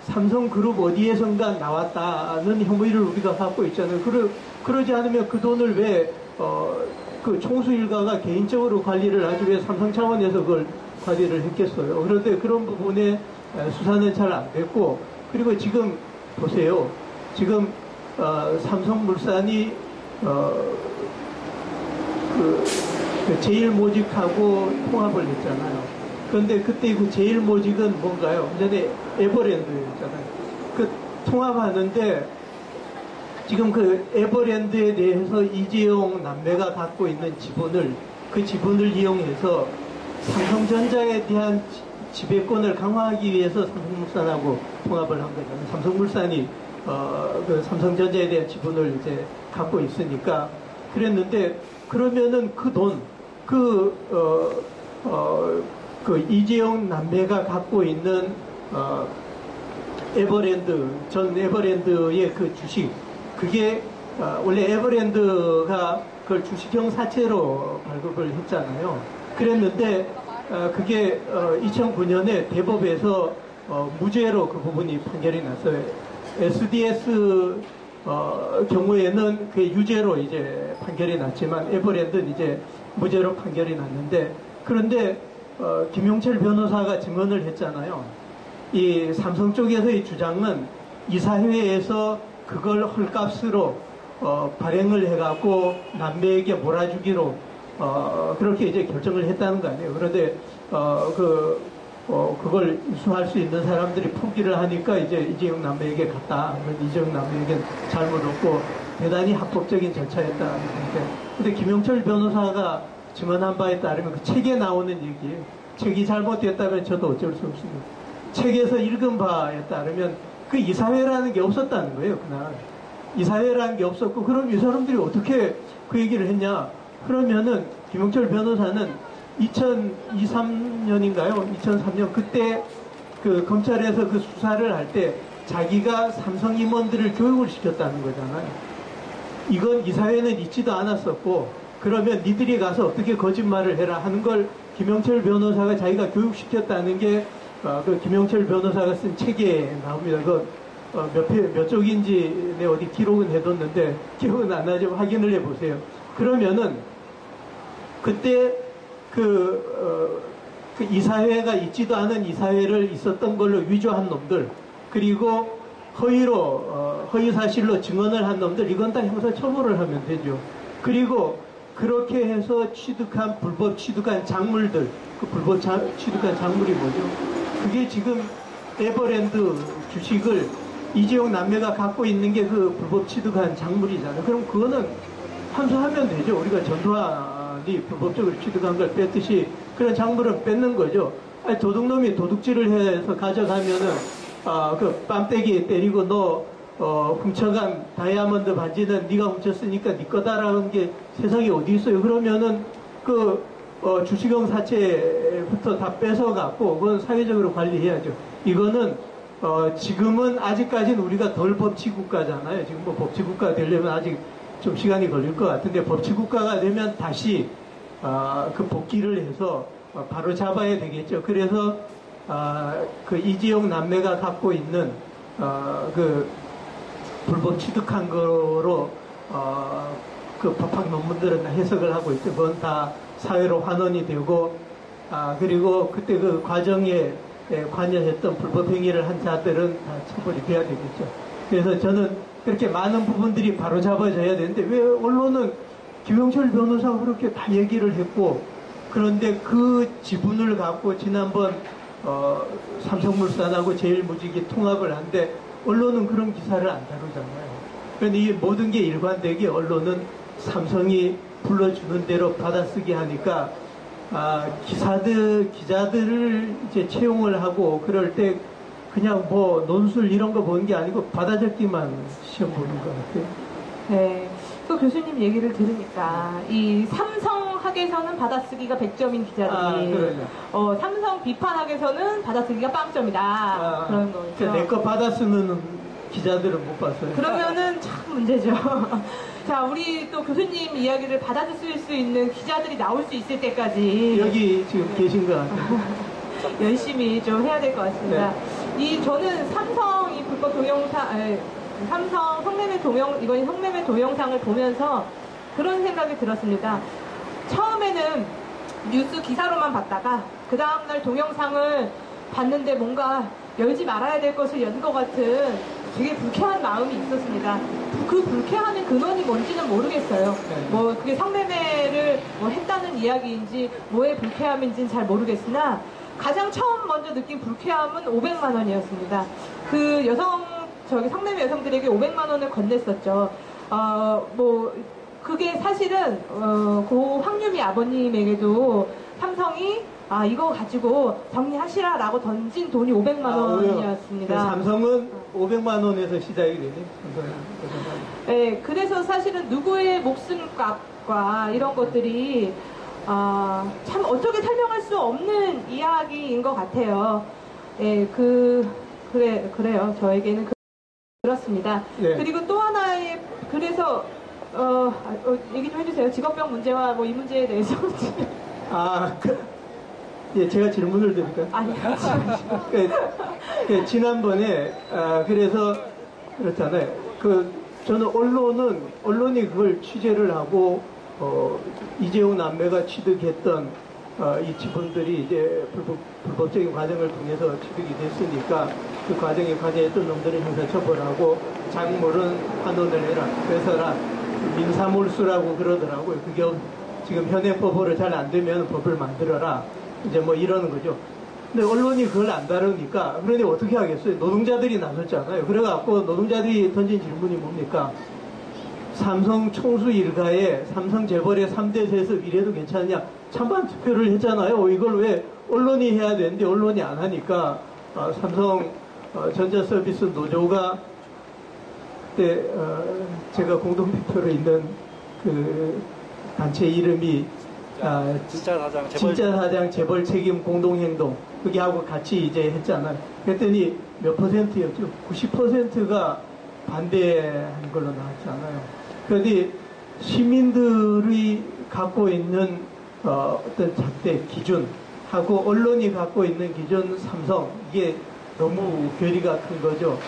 삼성그룹 어디에선가 나왔다는 혐의를 우리가 갖고 있잖아요. 그러지 않으면 그 돈을 왜 그 총수 일가가 개인적으로 관리를 하지, 왜 삼성 차원에서 그걸 관리를 했겠어요. 그런데 그런 부분에 수사는 잘 안 됐고, 그리고 지금 보세요. 지금 삼성물산이 그 제일모직하고 통합을 했잖아요. 그런데 그때 그 제일모직은 뭔가요? 전에 에버랜드였잖아요. 그 통합하는데 지금 그 에버랜드에 대해서 이재용 남매가 갖고 있는 그 지분을 이용해서 삼성전자에 대한 지배권을 강화하기 위해서 삼성물산하고 통합을 한 거잖아요. 삼성물산이 그 삼성전자에 대한 지분을 이제 갖고 있으니까 그랬는데, 그러면은 그 돈, 그 이재용 남매가 갖고 있는 전 에버랜드의 그 주식, 그게 원래 에버랜드가 그걸 주식형 사채로 발급을 했잖아요. 그랬는데 그게 2009년에 대법에서 무죄로 그 부분이 판결이 났어요. SDS 경우에는 그 유죄로 이제 판결이 났지만, 에버랜드는 이제 무죄로 판결이 났는데, 그런데 김용철 변호사가 증언을 했잖아요. 이 삼성 쪽에서의 주장은 이사회에서 그걸 헐값으로 발행을 해갖고 남매에게 몰아주기로 그렇게 이제 결정을 했다는 거 아니에요. 그런데 그걸 수할 수 있는 사람들이 포기를 하니까 이제 이재용 남매에게 갔다. 이재용 남매에게 잘못 없고 대단히 합법적인 절차였다. 근데 김영철 변호사가 증언한 바에 따르면 그 책에 나오는 얘기예요. 책이 잘못됐다면 저도 어쩔 수 없습니다. 책에서 읽은 바에 따르면 그 이사회라는 게 없었다는 거예요, 그날. 이사회라는 게 없었고, 그럼 이 사람들이 어떻게 그 얘기를 했냐? 그러면은 김영철 변호사는 2023년인가요? 2003년 그때 그 검찰에서 그 수사를 할 때 자기가 삼성 임원들을 교육을 시켰다는 거잖아요. 이건 이사회는 있지도 않았었고, 그러면 니들이 가서 어떻게 거짓말을 해라 하는 걸 김영철 변호사가 자기가 교육시켰다는 게 그 김영철 변호사가 쓴 책에 나옵니다. 몇 쪽인지 내 어디 기록은 해뒀는데 기억은 안 나지만 확인을 해보세요. 그러면은 그때 그 이사회가 있지도 않은 이사회를 있었던 걸로 위조한 놈들, 그리고 허위 사실로 증언을 한 놈들, 이건 다 형사 처벌을 하면 되죠. 그리고 그렇게 해서 불법 취득한 작물들, 그 불법 취득한 작물이 뭐죠? 그게 지금 에버랜드 주식을 이재용 남매가 갖고 있는 게 그 불법 취득한 작물이잖아요. 그럼 그거는 함수하면 되죠. 우리가 전두환이 불법적으로 취득한 걸 뺐듯이 그런 작물은 뺏는 거죠. 아니, 도둑놈이 도둑질을 해서 가져가면은 그 빰떼기 때리고 너 훔쳐간 다이아몬드 반지는 네가 훔쳤으니까 네 거다라는 게 세상에 어디 있어요. 그러면은 주식형 사채부터 다 뺏어갖고 그건 사회적으로 관리해야죠. 이거는 지금은 아직까지는 우리가 덜 법치국가잖아요. 지금 뭐 법치국가 되려면 아직 좀 시간이 걸릴 것 같은데 법치국가가 되면 다시 그 복귀를 해서 바로 잡아야 되겠죠. 그래서 그 이재용 남매가 갖고 있는 그 불법 취득한 거로 그 법학 논문들은 해석을 하고 있죠. 그건 다 사회로 환원이 되고 그리고 그때 그 과정에 관여했던 불법 행위를 한 자들은 다 처벌이 돼야 되겠죠. 그래서 저는 그렇게 많은 부분들이 바로 잡아져야 되는데 왜 언론은 김영철 변호사가 그렇게 다 얘기를 했고, 그런데 그 지분을 갖고 지난번 삼성물산하고 제일무직이 통합을 한데 언론은 그런 기사를 안 다루잖아요. 그런데 이 모든 게 일관되게 언론은 삼성이 불러주는 대로 받아쓰기 하니까 기자들을 이제 채용을 하고 그럴 때 그냥 뭐 논술 이런 거 보는 게 아니고 받아적기만 시험 보는 것 같아요. 네. 또 교수님 얘기를 들으니까 이 삼성학에서는 받아쓰기가 100점인 기자들이 삼성 비판학에서는 받아쓰기가 빵점이다. 그런 거죠. 내 거 받아쓰는 기자들은 못 봤어요. 그러면은 참 문제죠. 자, 우리 또 교수님 이야기를 받아들일 수 있는 기자들이 나올 수 있을 때까지 여기 지금 계신 것 같아요. 열심히 좀 해야 될 것 같습니다. 네. 저는 삼성 이 불법 동영상, 삼성 성매매 이번 성매매 동영상을 보면서 그런 생각이 들었습니다. 처음에는 뉴스 기사로만 봤다가 그 다음날 동영상을 봤는데 뭔가 열지 말아야 될 것을 연 것 같은 되게 불쾌한 마음이 있었습니다. 그 불쾌함의 근원이 뭔지는 모르겠어요. 뭐 그게 성매매를 뭐 했다는 이야기인지 뭐의 불쾌함인지는 잘 모르겠으나 가장 처음 먼저 느낀 불쾌함은 500만 원이었습니다. 그 성매매 여성들에게 500만 원을 건넸었죠. 뭐 그게 사실은 고 황유미 아버님에게도 삼성이 이거 가지고 정리하시라라고 던진 돈이 500만 원이었습니다. 삼성은 500만 원에서 시작이 되네. 네, 그래서 사실은 누구의 목숨값과 이런 것들이 참 어떻게 설명할 수 없는 이야기인 것 같아요. 네, 그래요. 저에게는 그렇습니다. 네. 그리고 또 하나의 그래서 얘기 좀 해주세요. 직업병 문제와 뭐 이 문제에 대해서. 예, 제가 질문을 드릴까요? 아니요. 지난번에, 그래서, 그렇잖아요. 저는 언론이 그걸 취재를 하고, 이재용 남매가 취득했던, 이 지분들이 이제 불법적인 과정을 통해서 취득이 됐으니까, 그 과정에 관여했던 놈들을 형사처벌하고, 작물은 환원을 해라, 뺏어라, 민사몰수라고 그러더라고요. 그게 지금 현행법으로 잘 안 되면 법을 만들어라. 이제 뭐 이러는 거죠. 근데 언론이 그걸 안 다루니까, 그러니 어떻게 하겠어요? 노동자들이 나섰잖아요. 그래갖고 노동자들이 던진 질문이 뭡니까? 삼성 총수 일가에 삼성 재벌의 3대 세습 이래도 괜찮냐? 찬반 투표를 했잖아요. 이걸 왜 언론이 해야 되는데 언론이 안 하니까 삼성 전자서비스 노조가 그때 제가 공동대표로 있는 그 단체 이름이 진짜 사장 재벌 책임 공동행동 그게 하고 같이 이제 했잖아요. 그랬더니 몇 %였죠? 90%가 반대한 걸로 나왔잖아요. 그런데 시민들이 갖고 있는 어떤 잣대 기준하고 언론이 갖고 있는 기준 삼성 이게 너무 괴리가 큰 거죠.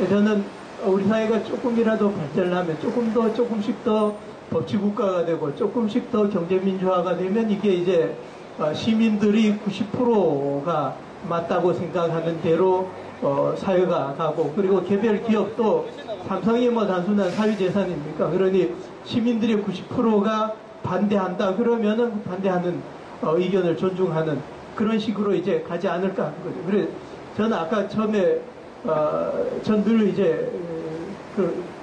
저는 우리 사회가 조금이라도 발전을 하면 조금씩 더 법치국가가 되고 조금씩 더 경제민주화가 되면 이게 이제 시민들이 90%가 맞다고 생각하는 대로 사회가 가고 그리고 개별 기업도 삼성이 뭐 단순한 사유재산입니까? 그러니 시민들이 90%가 반대한다 그러면은 반대하는 의견을 존중하는 그런 식으로 이제 가지 않을까 하는 거죠. 그래 저는 아까 처음에 전 늘 이제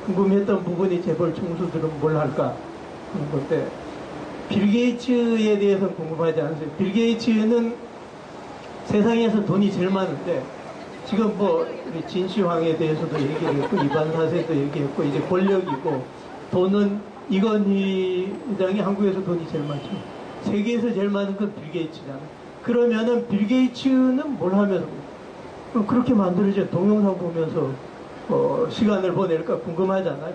궁금했던 부분이 재벌 총수들은 뭘 할까 하는 건데 빌 게이츠에 대해서는 궁금하지 않으세요? 빌 게이츠는 세상에서 돈이 제일 많은데 지금 뭐 우리 진시황에 대해서도 얘기했고 이반사세도 얘기했고 이제 권력이고 돈은 이건희 회장이 한국에서 돈이 제일 많죠. 세계에서 제일 많은 건 빌 게이츠잖아요. 그러면은 빌 게이츠는 뭘 하면서 그렇게 만들어진 동영상 보면서 시간을 보낼까 궁금하잖아요.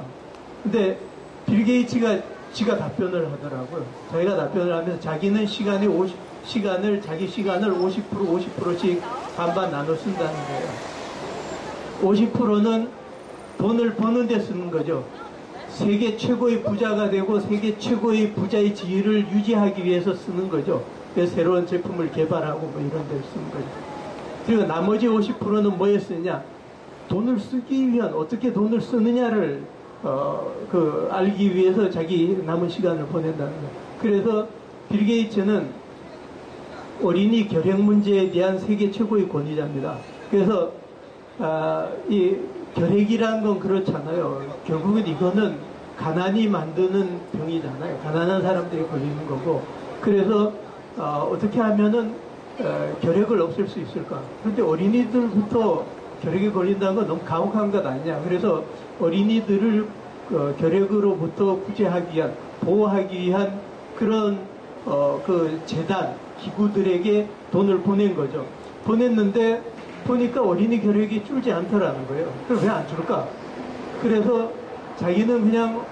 근데 빌 게이츠가 지가 답변을 하더라고요. 자기가 답변을 하면서 자기는 자기 시간을 50%씩 반반 나눠 쓴다는 거예요. 50%는 돈을 버는 데 쓰는 거죠. 세계 최고의 부자가 되고 세계 최고의 부자의 지위를 유지하기 위해서 쓰는 거죠. 그래서 새로운 제품을 개발하고 뭐 이런 데 쓰는 거죠. 그리고 나머지 50%는 뭐에 쓰냐? 돈을 쓰기 위한 어떻게 돈을 쓰느냐를 알기 위해서 자기 남은 시간을 보낸다는 거예요. 그래서 빌 게이츠는 어린이 결핵 문제에 대한 세계 최고의 권위자입니다. 그래서 이 결핵이라는 건 그렇잖아요. 결국은 이거는 가난이 만드는 병이잖아요. 가난한 사람들이 걸리는 거고. 그래서 어떻게 하면은 결핵을 없앨 수 있을까? 그런데 어린이들부터 결핵에 걸린다는 건 너무 가혹한 것 아니냐. 그래서 어린이들을 결핵으로부터 구제하기 위한, 보호하기 위한 그런 그 재단, 기구들에게 돈을 보낸 거죠. 보냈는데 보니까 어린이 결핵이 줄지 않더라는 거예요. 그럼 왜 안 줄까? 그래서 자기는 그냥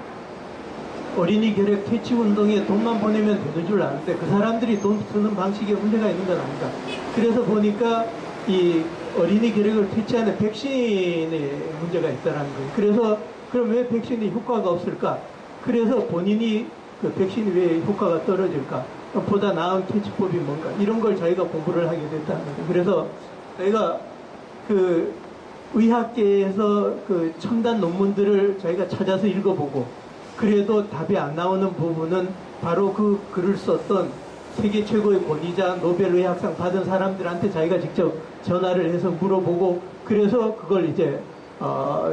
어린이 결핵 퇴치 운동에 돈만 보내면 되는 줄 아는데 그 사람들이 돈 쓰는 방식에 문제가 있는 건 아닌가. 그래서 보니까 이 어린이 결핵을 퇴치하는 백신에 문제가 있다는 거예요. 그래서 그럼 왜 백신이 효과가 없을까? 그래서 본인이 그 백신이 왜 효과가 떨어질까? 보다 나은 퇴치법이 뭔가? 이런 걸 자기가 공부를 하게 됐다는 거죠. 그래서 자기가 그 의학계에서 그 첨단 논문들을 자기가 찾아서 읽어보고 그래도 답이 안 나오는 부분은 바로 그 글을 썼던 세계 최고의 권위자 노벨 의학상 받은 사람들한테 자기가 직접 전화를 해서 물어보고 그래서 그걸 이제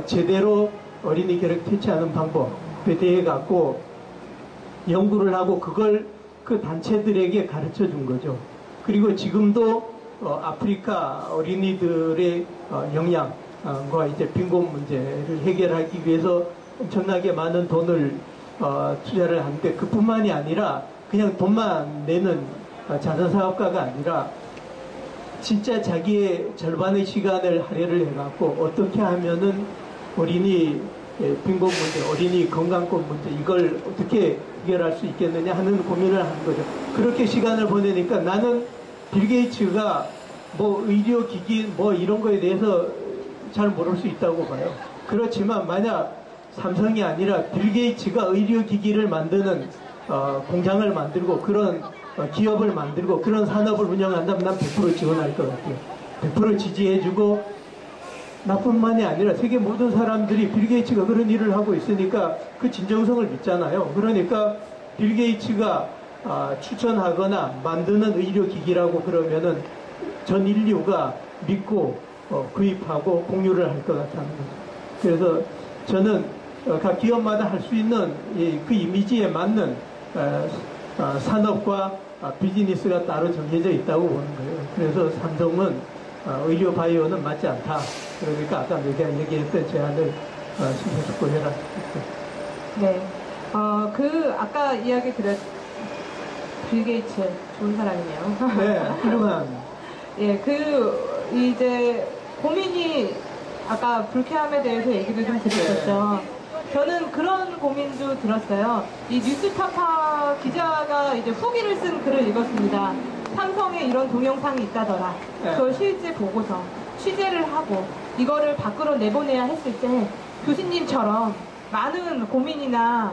제대로 어린이 결핵 퇴치하는 방법에 대해 갖고 연구를 하고 그걸 그 단체들에게 가르쳐 준 거죠. 그리고 지금도 아프리카 어린이들의 영양과 이제 빈곤 문제를 해결하기 위해서 엄청나게 많은 돈을 투자를 하는데 그뿐만이 아니라 그냥 돈만 내는 자선사업가가 아니라 진짜 자기의 절반의 시간을 할애를 해갖고 어떻게 하면은 어린이 빈곤 문제, 어린이 건강권 문제 이걸 어떻게 해결할 수 있겠느냐 하는 고민을 하는 거죠. 그렇게 시간을 보내니까 나는 빌 게이츠가 뭐 의료기기 뭐 이런 거에 대해서 잘 모를 수 있다고 봐요. 그렇지만 만약 삼성이 아니라 빌 게이츠가 의료기기를 만드는 공장을 만들고 그런 기업을 만들고 그런 산업을 운영한다면 난 100% 지원할 것 같아요. 100% 지지해주고 나뿐만이 아니라 세계 모든 사람들이 빌 게이츠가 그런 일을 하고 있으니까 그 진정성을 믿잖아요. 그러니까 빌 게이츠가 추천하거나 만드는 의료기기라고 그러면은 전 인류가 믿고 구입하고 공유를 할 것 같다는 거죠. 그래서 저는 각 기업마다 할 수 있는 그 이미지에 맞는 산업과 비즈니스가 따로 정해져 있다고 보는 거예요. 그래서 삼성은 의료 바이오는 맞지 않다. 그러니까 아까 내가 얘기했던 제안을 심사숙고해라. 네. 아까 이야기 빌 게이츠 좋은 사람이네요. 네, 훌륭한. 예, 이제 고민이 아까 불쾌함에 대해서 얘기를 좀 드렸었죠. 저는 그런 고민도 들었어요. 이 뉴스타파 기자가 이제 후기를 쓴 글을 읽었습니다. 삼성에 이런 동영상이 있다더라. 그걸 실제 보고서 취재를 하고 이거를 밖으로 내보내야 했을 때 교수님처럼 많은 고민이나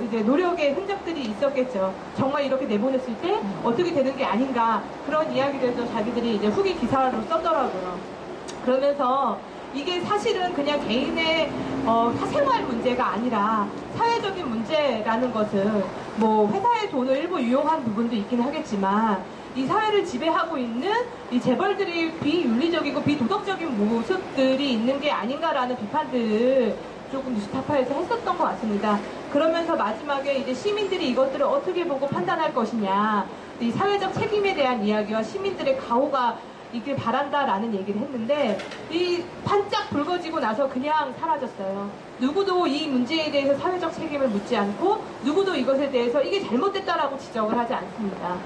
이제 노력의 흔적들이 있었겠죠. 정말 이렇게 내보냈을 때 어떻게 되는 게 아닌가 그런 이야기들도 자기들이 이제 후기 기사로 썼더라고요. 그러면서 이게 사실은 그냥 개인의 사생활 문제가 아니라 사회적인 문제라는 것은 뭐 회사의 돈을 일부 유용한 부분도 있긴 하겠지만 이 사회를 지배하고 있는 이 재벌들이 비윤리적이고 비도덕적인 모습들이 있는 게 아닌가라는 비판들을 조금 뉴스타파에서 했었던 것 같습니다. 그러면서 마지막에 이제 시민들이 이것들을 어떻게 보고 판단할 것이냐, 이 사회적 책임에 대한 이야기와 시민들의 가호가 있길 바란다라는 얘기를 했는데 이 반짝 붉어지고 나서 그냥 사라졌어요. 누구도 이 문제에 대해서 사회적 책임을 묻지 않고 누구도 이것에 대해서 이게 잘못됐다라고 지적을 하지 않습니다.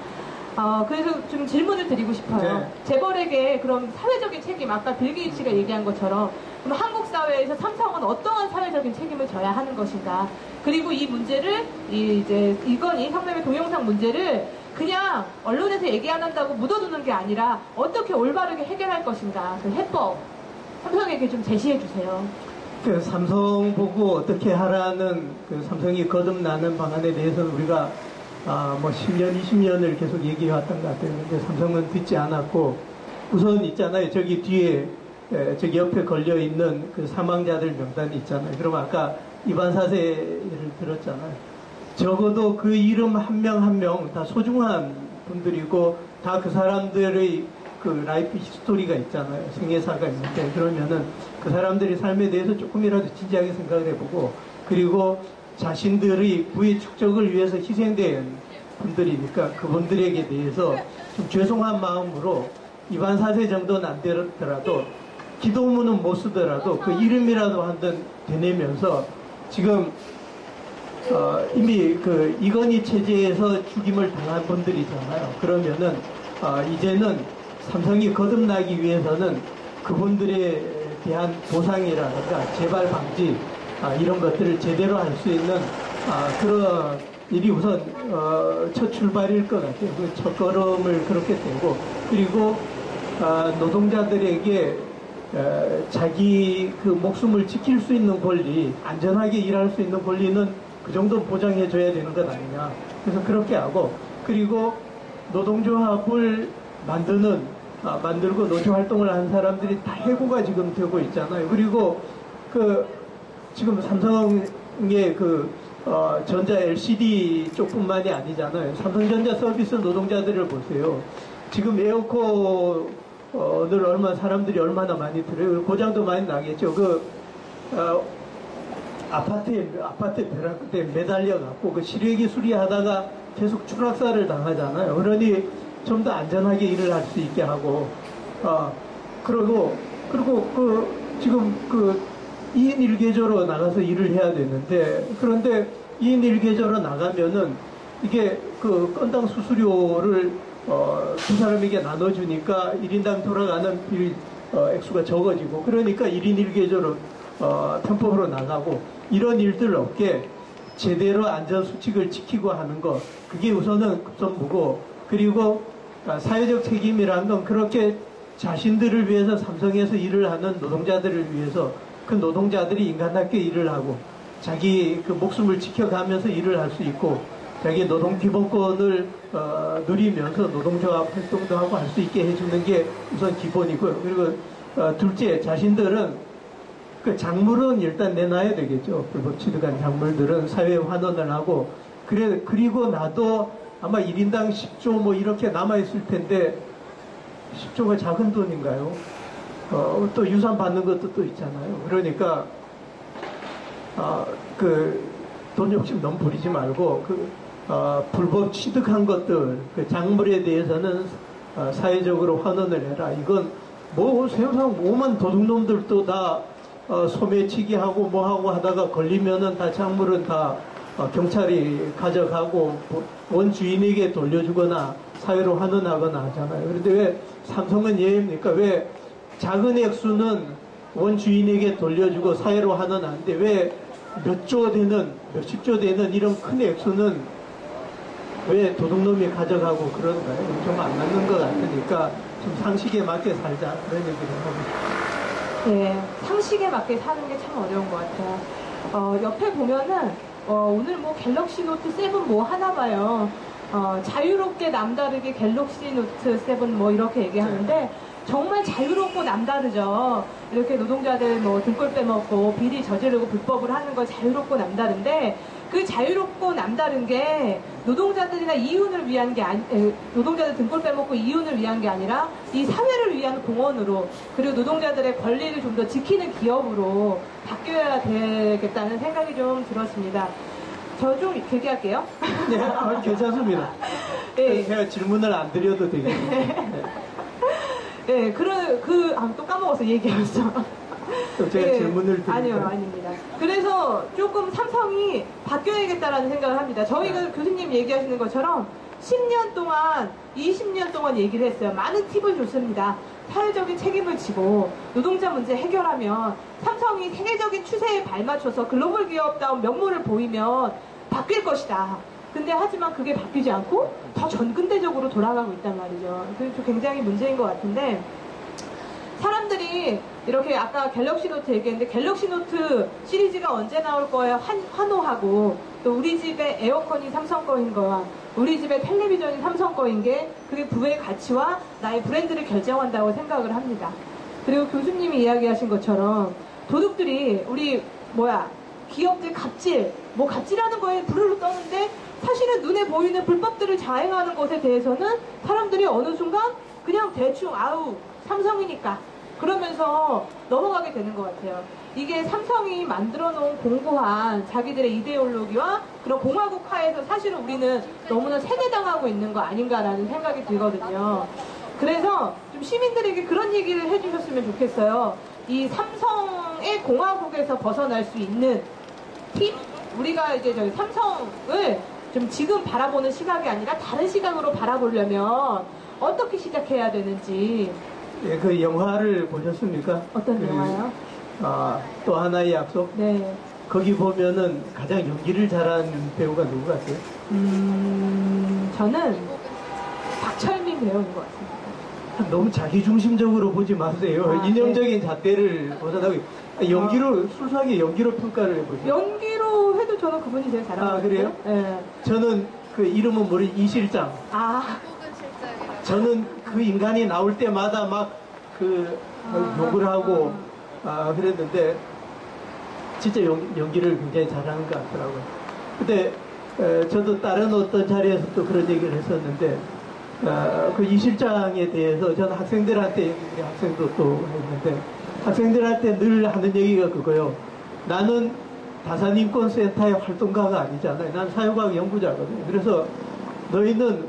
그래서 좀 질문을 드리고 싶어요. 네. 재벌에게 그럼 사회적인 책임, 아까 빌 게이츠가 얘기한 것처럼 그럼 한국 사회에서 삼성은 어떠한 사회적인 책임을 져야 하는 것인가? 그리고 이 문제를 이건희 성남의 동영상 문제를 그냥 언론에서 얘기 안 한다고 묻어두는 게 아니라 어떻게 올바르게 해결할 것인가? 그 해법 삼성에게 좀 제시해 주세요. 그 삼성 보고 어떻게 하라는 그 삼성이 거듭나는 방안에 대해서는 우리가 뭐 10년, 20년을 계속 얘기해왔던 것 같아요. 근데 삼성은 듣지 않았고, 우선 있잖아요. 저기 뒤에, 저기 옆에 걸려있는 그 사망자들 명단이 있잖아요. 그럼 아까 이반 사세를 들었잖아요. 적어도 그 이름 한 명 한 명 다 소중한 분들이고, 다 그 사람들의 그 라이프 히스토리가 있잖아요. 생애사가 있는데, 그러면은 그 사람들의 삶에 대해서 조금이라도 진지하게 생각을 해보고, 그리고 자신들의 부의 축적을 위해서 희생된 분들이니까 그분들에게 대해서 좀 죄송한 마음으로 이반 사세 정도는 안 되더라도 기도문은 못 쓰더라도 그 이름이라도 한번 되내면서 지금 이미 그 이건희 체제에서 죽임을 당한 분들이잖아요. 그러면은 이제는 삼성이 거듭나기 위해서는 그분들에 대한 보상이라든가 재발 방지 이런 것들을 제대로 할 수 있는 그런 일이 우선 첫 출발일 것 같아요. 그 첫 걸음을 그렇게 되고, 그리고 노동자들에게 자기 그 목숨을 지킬 수 있는 권리, 안전하게 일할 수 있는 권리는 그 정도 보장해 줘야 되는 것 아니냐. 그래서 그렇게 하고, 그리고 노동조합을 만들고 노조 활동을 한 사람들이 다 해고가 지금 되고 있잖아요. 그리고 지금 삼성의 전자 LCD 쪽뿐만이 아니잖아요. 삼성전자 서비스 노동자들을 보세요. 지금 에어컨을 사람들이 얼마나 많이 들어요. 고장도 많이 나겠죠. 아파트 벼락에 매달려갖고 그 실외기 수리하다가 계속 추락사를 당하잖아요. 그러니 좀 더 안전하게 일을 할 수 있게 하고, 그리고 지금 2인 1계조로 나가서 일을 해야 되는데, 그런데 2인 1계조로 나가면은 이게 그 건당 수수료를 두 사람에게 나눠주니까 1인당 돌아가는 액수가 적어지고, 그러니까 1인 1계조로 편법으로 나가고, 이런 일들 없게 제대로 안전수칙을 지키고 하는 것, 그게 우선은 급선무고, 그리고 사회적 책임이라는 건 그렇게 자신들을 위해서 삼성에서 일을 하는 노동자들을 위해서 그 노동자들이 인간답게 일을 하고 자기 그 목숨을 지켜가면서 일을 할 수 있고 자기 노동 기본권을 누리면서 노동조합 활동도 하고 할 수 있게 해주는 게 우선 기본이고요. 그리고 둘째, 자신들은 그 작물은 일단 내놔야 되겠죠. 불법 취득한 작물들은 사회에 환원을 하고, 그리고 나도 아마 1인당 10조 뭐 이렇게 남아있을 텐데, 10조가 작은 돈인가요? 또 유산 받는 것도 또 있잖아요. 그러니까 돈 욕심 너무 부리지 말고 불법 취득한 것들 그 작물에 대해서는 사회적으로 환원을 해라. 이건 뭐 세상 오만 도둑놈들도 다 소매치기 하고 뭐 하고 하다가 걸리면은 다 작물은 다 경찰이 가져가고 원주인에게 돌려주거나 사회로 환원하거나 하잖아요. 그런데 왜 삼성은 예입니까? 왜 작은 액수는 원주인에게 돌려주고 사회로 환원하는데 왜 몇조 되는 몇십조 되는 이런 큰 액수는 왜 도둑놈이 가져가고 그러는가요? 좀 안 맞는 것 같으니까 좀 상식에 맞게 살자 그런 얘기를 하고 싶어요. 네, 상식에 맞게 사는 게 참 어려운 것 같아요. 옆에 보면은 오늘 뭐 갤럭시 노트 7 뭐 하나 봐요. 자유롭게 남다르게 갤럭시 노트 7 뭐 이렇게 얘기하는데 정말 자유롭고 남다르죠. 이렇게 노동자들 뭐 등골 빼먹고 비리 저지르고 불법을 하는 거 자유롭고 남다른데 그 자유롭고 남다른 게 노동자들이나 이윤을 위한 게 노동자들 등골 빼먹고 이윤을 위한 게 아니라 이 사회를 위한 공헌으로 그리고 노동자들의 권리를 좀 더 지키는 기업으로 바뀌어야 되겠다는 생각이 좀 들었습니다. 저 좀 얘기할게요. 네, 괜찮습니다. 네. 제가 질문을 안 드려도 되겠네요. 네. 네, 또 까먹어서 얘기했어. 또 제가 질문을 드릴까요? 아니요, 아닙니다. 그래서 조금 삼성이 바뀌어야겠다라는 생각을 합니다. 저희가 교수님 얘기하시는 것처럼 10년 동안, 20년 동안 얘기를 했어요. 많은 팁을 줬습니다. 사회적인 책임을 지고 노동자 문제 해결하면 삼성이 세계적인 추세에 발맞춰서 글로벌 기업다운 면모를 보이면 바뀔 것이다. 근데 하지만 그게 바뀌지 않고 더 전근대적으로 돌아가고 있단 말이죠. 그게 좀 굉장히 문제인 것 같은데 사람들이 이렇게 아까 갤럭시 노트 얘기했는데 갤럭시 노트 시리즈가 언제 나올 거예요? 환호하고 또 우리 집에 에어컨이 삼성 거인 거야. 우리 집에 텔레비전이 삼성 거인 게 그게 부의 가치와 나의 브랜드를 결정한다고 생각을 합니다. 그리고 교수님이 이야기하신 것처럼 도둑들이 우리 기업들 갑질 갑질하는 거에 불을 떠는데 사실은 눈에 보이는 불법들을 자행하는 것에 대해서는 사람들이 어느 순간 그냥 대충 삼성이니까 그러면서 넘어가게 되는 것 같아요. 이게 삼성이 만들어 놓은 공고한 자기들의 이데올로기와 그런 공화국화에서 사실은 우리는 너무나 세뇌당하고 있는 거 아닌가라는 생각이 들거든요. 그래서 좀 시민들에게 그런 얘기를 해주셨으면 좋겠어요. 이 삼성의 공화국에서 벗어날 수 있는 팁? 우리가 이제 저희 삼성을 좀 지금 바라보는 시각이 아니라 다른 시각으로 바라보려면 어떻게 시작해야 되는지. 예, 그 영화를 보셨습니까? 어떤 영화요? 또 하나의 약속? 네. 거기 보면은 가장 연기를 잘하는 배우가 누구 같아요? 저는 박철민 배우인 것 같습니다. 너무 자기중심적으로 보지 마세요. 이념적인 네. 잣대를 벗어나고 순수하게 연기로 평가를 해보세요. 연기로 해도 저는 그분이 제일 잘하는 것 같아요. 그래요? 네. 저는 그 이름은 모르는 이 실장. 한국은 실장이라고. 저는 그 인간이 나올 때마다 막 욕을 하고 그랬는데 진짜 연기를 굉장히 잘하는 것 같더라고요. 근데 저도 다른 어떤 자리에서 또 그런 얘기를 했었는데 그 이 실장에 대해서 저는 학생들한테 우리 학생도 또 했는데 학생들한테 늘 하는 얘기가 그거요. 나는 다산인권센터의 활동가가 아니잖아요. 난 사회과학 연구자거든요. 그래서 너희는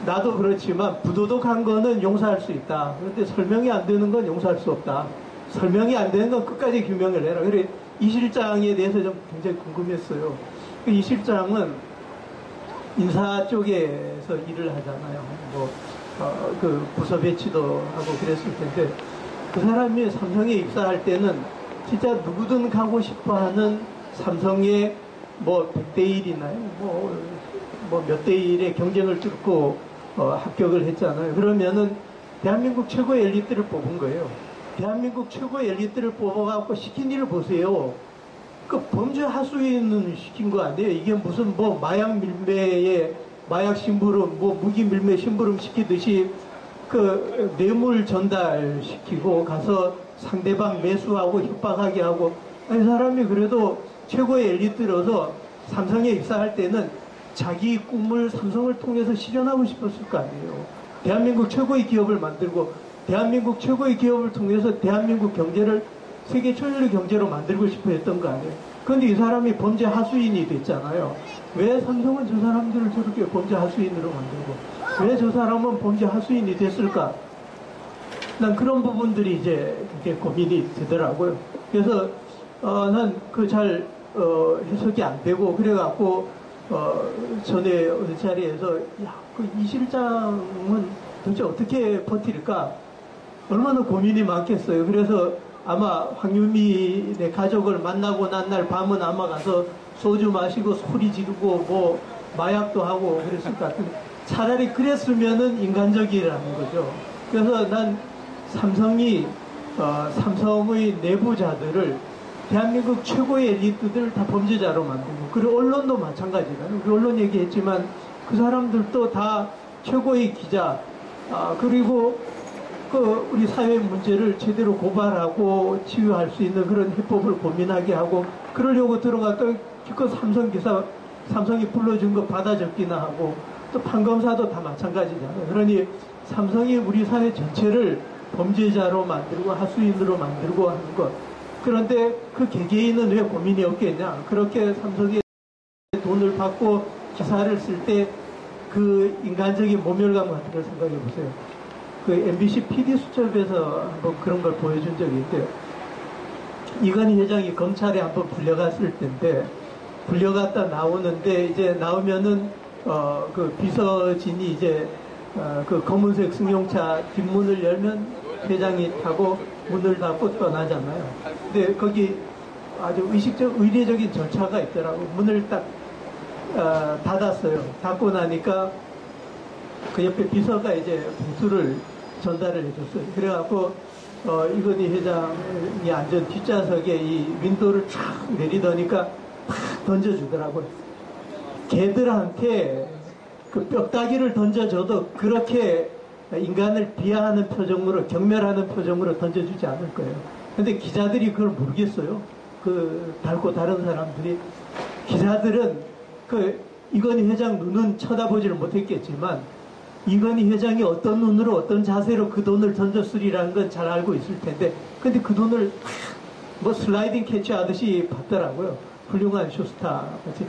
나도 그렇지만 부도덕한 거는 용서할 수 있다. 그런데 설명이 안 되는 건 용서할 수 없다. 설명이 안 되는 건 끝까지 규명을 해라. 그래 이 실장에 대해서 좀 굉장히 궁금했어요. 이 실장은 인사 쪽에서 일을 하잖아요. 그 부서 배치도 하고 그랬을 텐데 그 사람이 삼성에 입사할 때는 진짜 누구든 가고 싶어하는 삼성의 100대 1이나요? 몇 대 1의 경쟁을 뚫고 합격을 했잖아요. 그러면은 대한민국 최고의 엘리트를 뽑은 거예요. 대한민국 최고의 엘리트를 뽑아갖고 시킨 일을 보세요. 그 범죄 하수인은 시킨 거 아니에요? 이게 무슨 마약 밀매에 마약 심부름, 무기 밀매 심부름 시키듯이 그 뇌물 전달시키고 가서 상대방 매수하고 협박하게 하고 이 사람이 그래도 최고의 엘리트로서 삼성에 입사할 때는 자기 꿈을 삼성을 통해서 실현하고 싶었을 거 아니에요. 대한민국 최고의 기업을 만들고 대한민국 최고의 기업을 통해서 대한민국 경제를 세계 최고의 경제로 만들고 싶어 했던 거 아니에요. 그런데 이 사람이 범죄 하수인이 됐잖아요. 왜 삼성은 저 사람들을 저렇게 범죄 하수인으로 만들고 왜 저 사람은 범죄 하수인이 됐을까? 난 그런 부분들이 이제 그게 고민이 되더라고요. 그래서 난 그 잘 해석이 안 되고 그래갖고 전에 어느 자리에서 야, 그 이 실장은 도대체 어떻게 버틸까? 얼마나 고민이 많겠어요. 그래서 아마 황유미의 가족을 만나고 난 날 밤은 아마 가서 소주 마시고 소리 지르고 뭐 마약도 하고 그랬을 것 같은데 차라리 그랬으면은 인간적이라는 거죠. 그래서 난 삼성이 삼성의 내부자들을 대한민국 최고의 엘리트들 다 범죄자로 만들고 그리고 언론도 마찬가지잖아요. 우리 언론 얘기했지만 그 사람들도 다 최고의 기자 그리고 그 우리 사회 문제를 제대로 고발하고 치유할 수 있는 그런 해법을 고민하게 하고 그러려고 들어갔더니 그 삼성 기사 삼성이 불러준 거 받아 적기나 하고 또 판검사도 다 마찬가지잖아요. 그러니 삼성이 우리 사회 전체를 범죄자로 만들고 하수인으로 만들고 하는 것. 그런데 그 개개인은 왜 고민이 없겠냐. 그렇게 삼성에 돈을 받고 기사를 쓸 때 그 인간적인 모멸감 같은 걸 생각해 보세요. 그 MBC PD 수첩에서 한번 그런 걸 보여준 적이 있대요. 이건희 회장이 검찰에 한번 불려갔을 텐데 불려갔다 나오는데 이제 나오면은 그 비서진이 이제 그 검은색 승용차 뒷문을 열면 회장이 타고 문을 닫고 떠나잖아요. 근데 거기 아주 의례적인 절차가 있더라고. 문을 딱 닫았어요. 닫고 나니까 그 옆에 비서가 이제 봉투를 전달을 해줬어요. 그래갖고 이건희 회장이 앉은 뒷좌석에 이 윈도우를 촥 내리더니까 팍 던져주더라고요. 개들한테 그 뼈다귀를 던져줘도 그렇게 인간을 비하하는 표정으로 경멸하는 표정으로 던져주지 않을 거예요. 근데 기자들이 그걸 모르겠어요. 그 다른 사람들이 기자들은 그 이건희 회장 눈은 쳐다보지를 못했겠지만 이건희 회장이 어떤 눈으로 어떤 자세로 그 돈을 던졌으리라는 건 잘 알고 있을 텐데 근데 그 돈을 뭐 슬라이딩 캐치 하듯이 받더라고요. 훌륭한 쇼스타 같이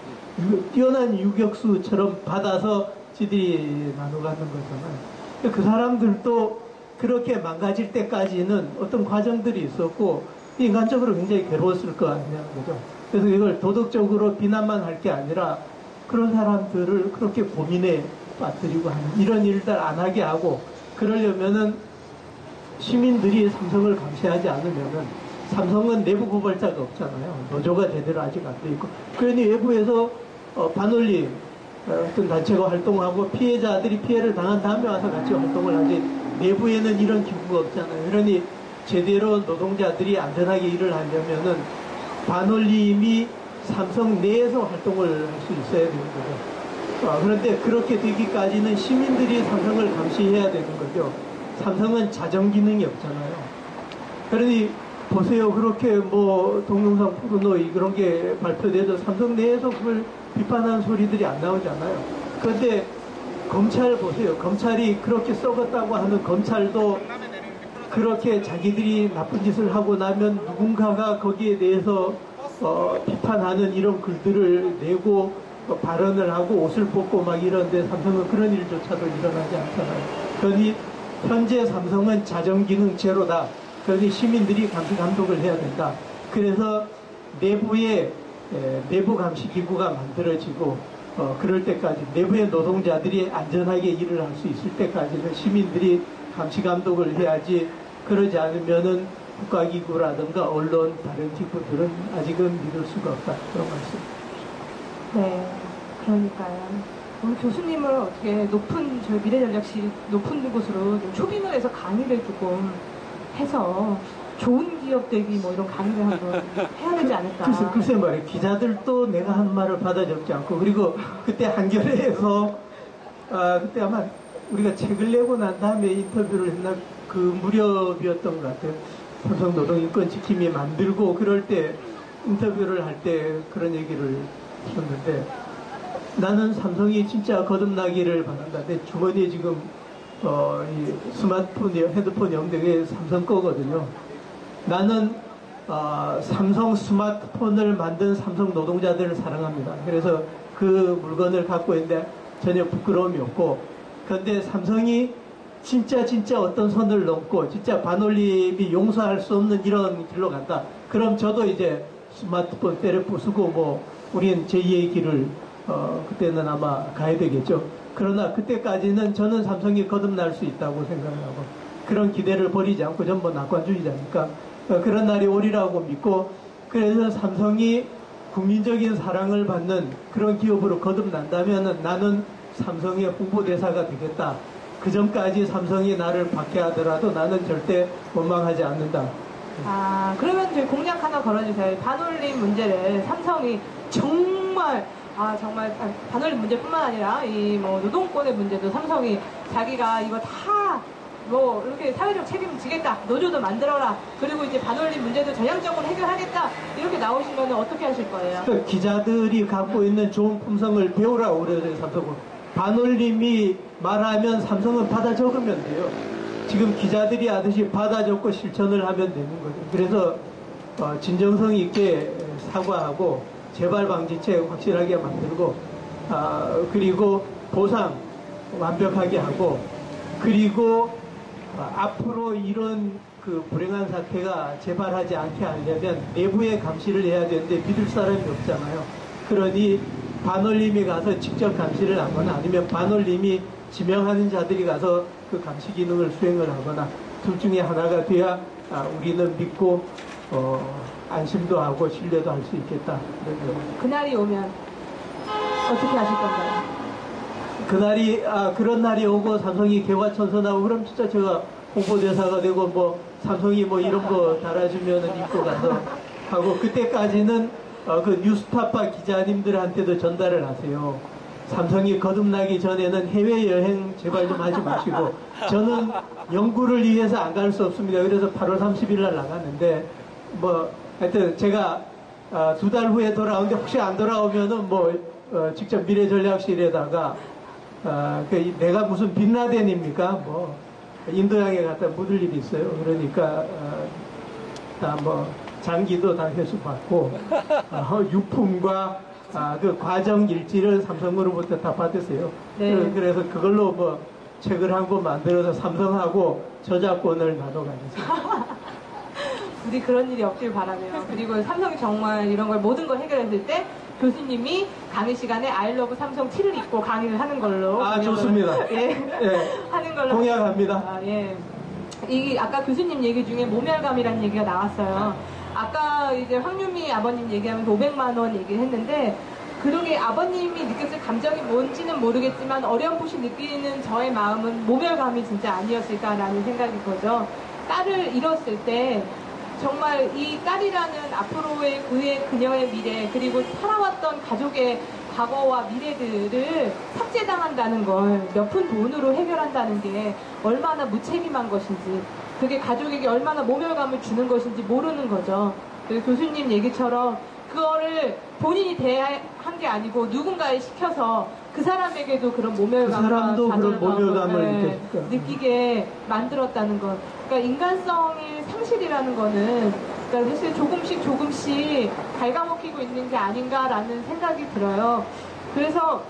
뛰어난 유격수처럼 받아서 지들이 나눠가는 거잖아요. 그 사람들도 그렇게 망가질 때까지는 어떤 과정들이 있었고 인간적으로 굉장히 괴로웠을 거 아니냐는 거죠. 그래서 이걸 도덕적으로 비난만 할 게 아니라 그런 사람들을 그렇게 고민에 빠뜨리고 하는 이런 일들 안 하게 하고 그러려면은 시민들이 삼성을 감시하지 않으면은 삼성은 내부 고발자가 없잖아요. 노조가 제대로 아직 안 돼 있고 그러니 외부에서 반올림 어떤 단체가 활동하고 피해자들이 피해를 당한 다음에 와서 같이 활동을 하지 내부에는 이런 기구가 없잖아요. 그러니 제대로 노동자들이 안전하게 일을 하려면은 반올림이 삼성 내에서 활동을 할 수 있어야 되는 거죠. 그런데 그렇게 되기까지는 시민들이 삼성을 감시해야 되는 거죠. 삼성은 자정 기능이 없잖아요. 그러니 보세요. 그렇게 뭐 동영상 포르노 그런 게 발표돼도 삼성 내에서 그걸 비판하는 소리들이 안 나오잖아요. 그런데 검찰 보세요. 검찰이 그렇게 썩었다고 하는 검찰도 그렇게 자기들이 나쁜 짓을 하고 나면 누군가가 거기에 대해서 비판하는 이런 글들을 내고 발언을 하고 옷을 벗고 막 이런데 삼성은 그런 일조차도 일어나지 않잖아요. 그러니 현재 삼성은 자정기능 제로다. 그러니 시민들이 감시 감독을 해야 된다. 그래서 내부에 내부 감시 기구가 만들어지고 그럴 때까지 내부의 노동자들이 안전하게 일을 할 수 있을 때까지는 시민들이 감시 감독을 해야지 그러지 않으면은 국가기구라든가 언론 다른 기구들은 아직은 믿을 수가 없다. 그런 말씀. 네, 그러니까요. 우리 교수님을 어떻게 높은 저희 미래전략실 높은 곳으로 좀 초빙을 해서 강의를 조금 해서 좋은 기업 되기 뭐 이런 강의를 한번 해야 되지 않을까. 글쎄 말이에요. 기자들도 내가 한 말을 받아 적지 않고 그리고 그때 한겨레에서 그때 아마 우리가 책을 내고 난 다음에 인터뷰를 했나 그 무렵이었던 것 같아요. 삼성 노동인권 지킴이 만들고 그럴 때 인터뷰를 할 때 그런 얘기를 했었는데 나는 삼성이 진짜 거듭나기를 바란다. 내 주머니에 지금 이 스마트폰, 헤드폰 영등이 삼성 거거든요. 나는 삼성 스마트폰을 만든 삼성 노동자들을 사랑합니다. 그래서 그 물건을 갖고 있는데 전혀 부끄러움이 없고, 그런데 삼성이 진짜 어떤 선을 넘고 진짜 반올림이 용서할 수 없는 이런 길로 간다. 그럼 저도 이제 스마트폰 때려 부수고 뭐 우린 제2의 길을 그때는 아마 가야 되겠죠. 그러나 그때까지는 저는 삼성이 거듭날 수 있다고 생각을 하고, 그런 기대를 버리지 않고 전부 낙관주의자니까 그런 날이 오리라고 믿고, 그래서 삼성이 국민적인 사랑을 받는 그런 기업으로 거듭난다면 나는 삼성의 홍보대사가 되겠다. 그 전까지 삼성이 나를 박해하더라도 나는 절대 원망하지 않는다. 그러면 저희 공약 하나 걸어주세요. 반올림 문제를 삼성이 정말 반올림 문제뿐만 아니라 이 뭐 노동권의 문제도 삼성이 자기가 이거 다 뭐 이렇게 사회적 책임지겠다, 노조도 만들어라, 그리고 이제 반올림 문제도 전향적으로 해결하겠다, 이렇게 나오시면 어떻게 하실 거예요? 그러니까 기자들이 갖고 있는 좋은 품성을 배우라고 그래요. 삼성은 반올림이 말하면 삼성은 받아 적으면 돼요. 지금 기자들이 하듯이 받아 적고 실천을 하면 되는 거죠. 그래서 진정성 있게 사과하고 재발 방지책 확실하게 만들고, 그리고 보상 완벽하게 하고, 그리고 앞으로 이런 그 불행한 사태가 재발하지 않게 하려면 내부의 감시를 해야 되는데 믿을 사람이 없잖아요. 그러니 반올림이 가서 직접 감시를 하거나 아니면 반올림이 지명하는 자들이 가서 그 감시 기능을 수행을 하거나 둘 중에 하나가 돼야 우리는 믿고 안심도 하고 신뢰도 할 수 있겠다. 그날이 오면 어떻게 하실 건가요? 그날이 그런 날이 오고 삼성이 개과천선하고 그럼 진짜 제가 홍보대사가 되고 뭐 삼성이 뭐 이런 거 달아주면은 입고 가서 하고, 그때까지는 그 뉴스타파 기자님들한테도 전달을 하세요. 삼성이 거듭나기 전에는 해외여행 제발 좀 하지 마시고, 저는 연구를 위해서 안 갈 수 없습니다. 그래서 8월 30일 날 나갔는데 뭐 하여튼 제가 2달 후에 돌아오는데 혹시 안 돌아오면은 뭐 직접 미래전략실에다가 내가 무슨 빈라덴입니까? 뭐 인도양에 갔다 묻을 일이 있어요. 그러니까 다 뭐 장기도 다 회수받고 유품과 그 과정 일지를 삼성으로부터 다 받으세요. 네. 그래서 그걸로 뭐 책을 한 권 만들어서 삼성하고 저작권을 나눠가겠습니다. 부디 그런 일이 없길 바라며, 그리고 삼성이 정말 이런 걸 모든 걸 해결했을 때 교수님이 강의 시간에 I love 삼성 티를 입고 강의를 하는 걸로. 좋습니다. 예. 예. 하는 걸로. 공약합니다. 예. 아까 교수님 얘기 중에 모멸감이라는 얘기가 나왔어요. 아까 이제 황유미 아버님 얘기하면서 500만 원 얘기를 했는데, 그러게 아버님이 느꼈을 감정이 뭔지는 모르겠지만 어렴풋이 느끼는 저의 마음은 모멸감이 진짜 아니었을까라는 생각이 거죠. 딸을 잃었을 때 정말 이 딸이라는 앞으로의 그녀의 미래, 그리고 살아왔던 가족의 과거와 미래들을 삭제당한다는 걸 몇 푼 돈으로 해결한다는 게 얼마나 무책임한 것인지, 그게 가족에게 얼마나 모멸감을 주는 것인지 모르는 거죠. 그래서 교수님 얘기처럼 그거를 본인이 대한 게 아니고 누군가에 시켜서 그 사람에게도 그런 모멸감과 그 사람도 그런 좌절감을, 모멸감을 느끼게 만들었다는 것. 그러니까 인간성의 상실이라는 거는, 그러니까 사실 조금씩 갉아먹히고 있는 게 아닌가라는 생각이 들어요. 그래서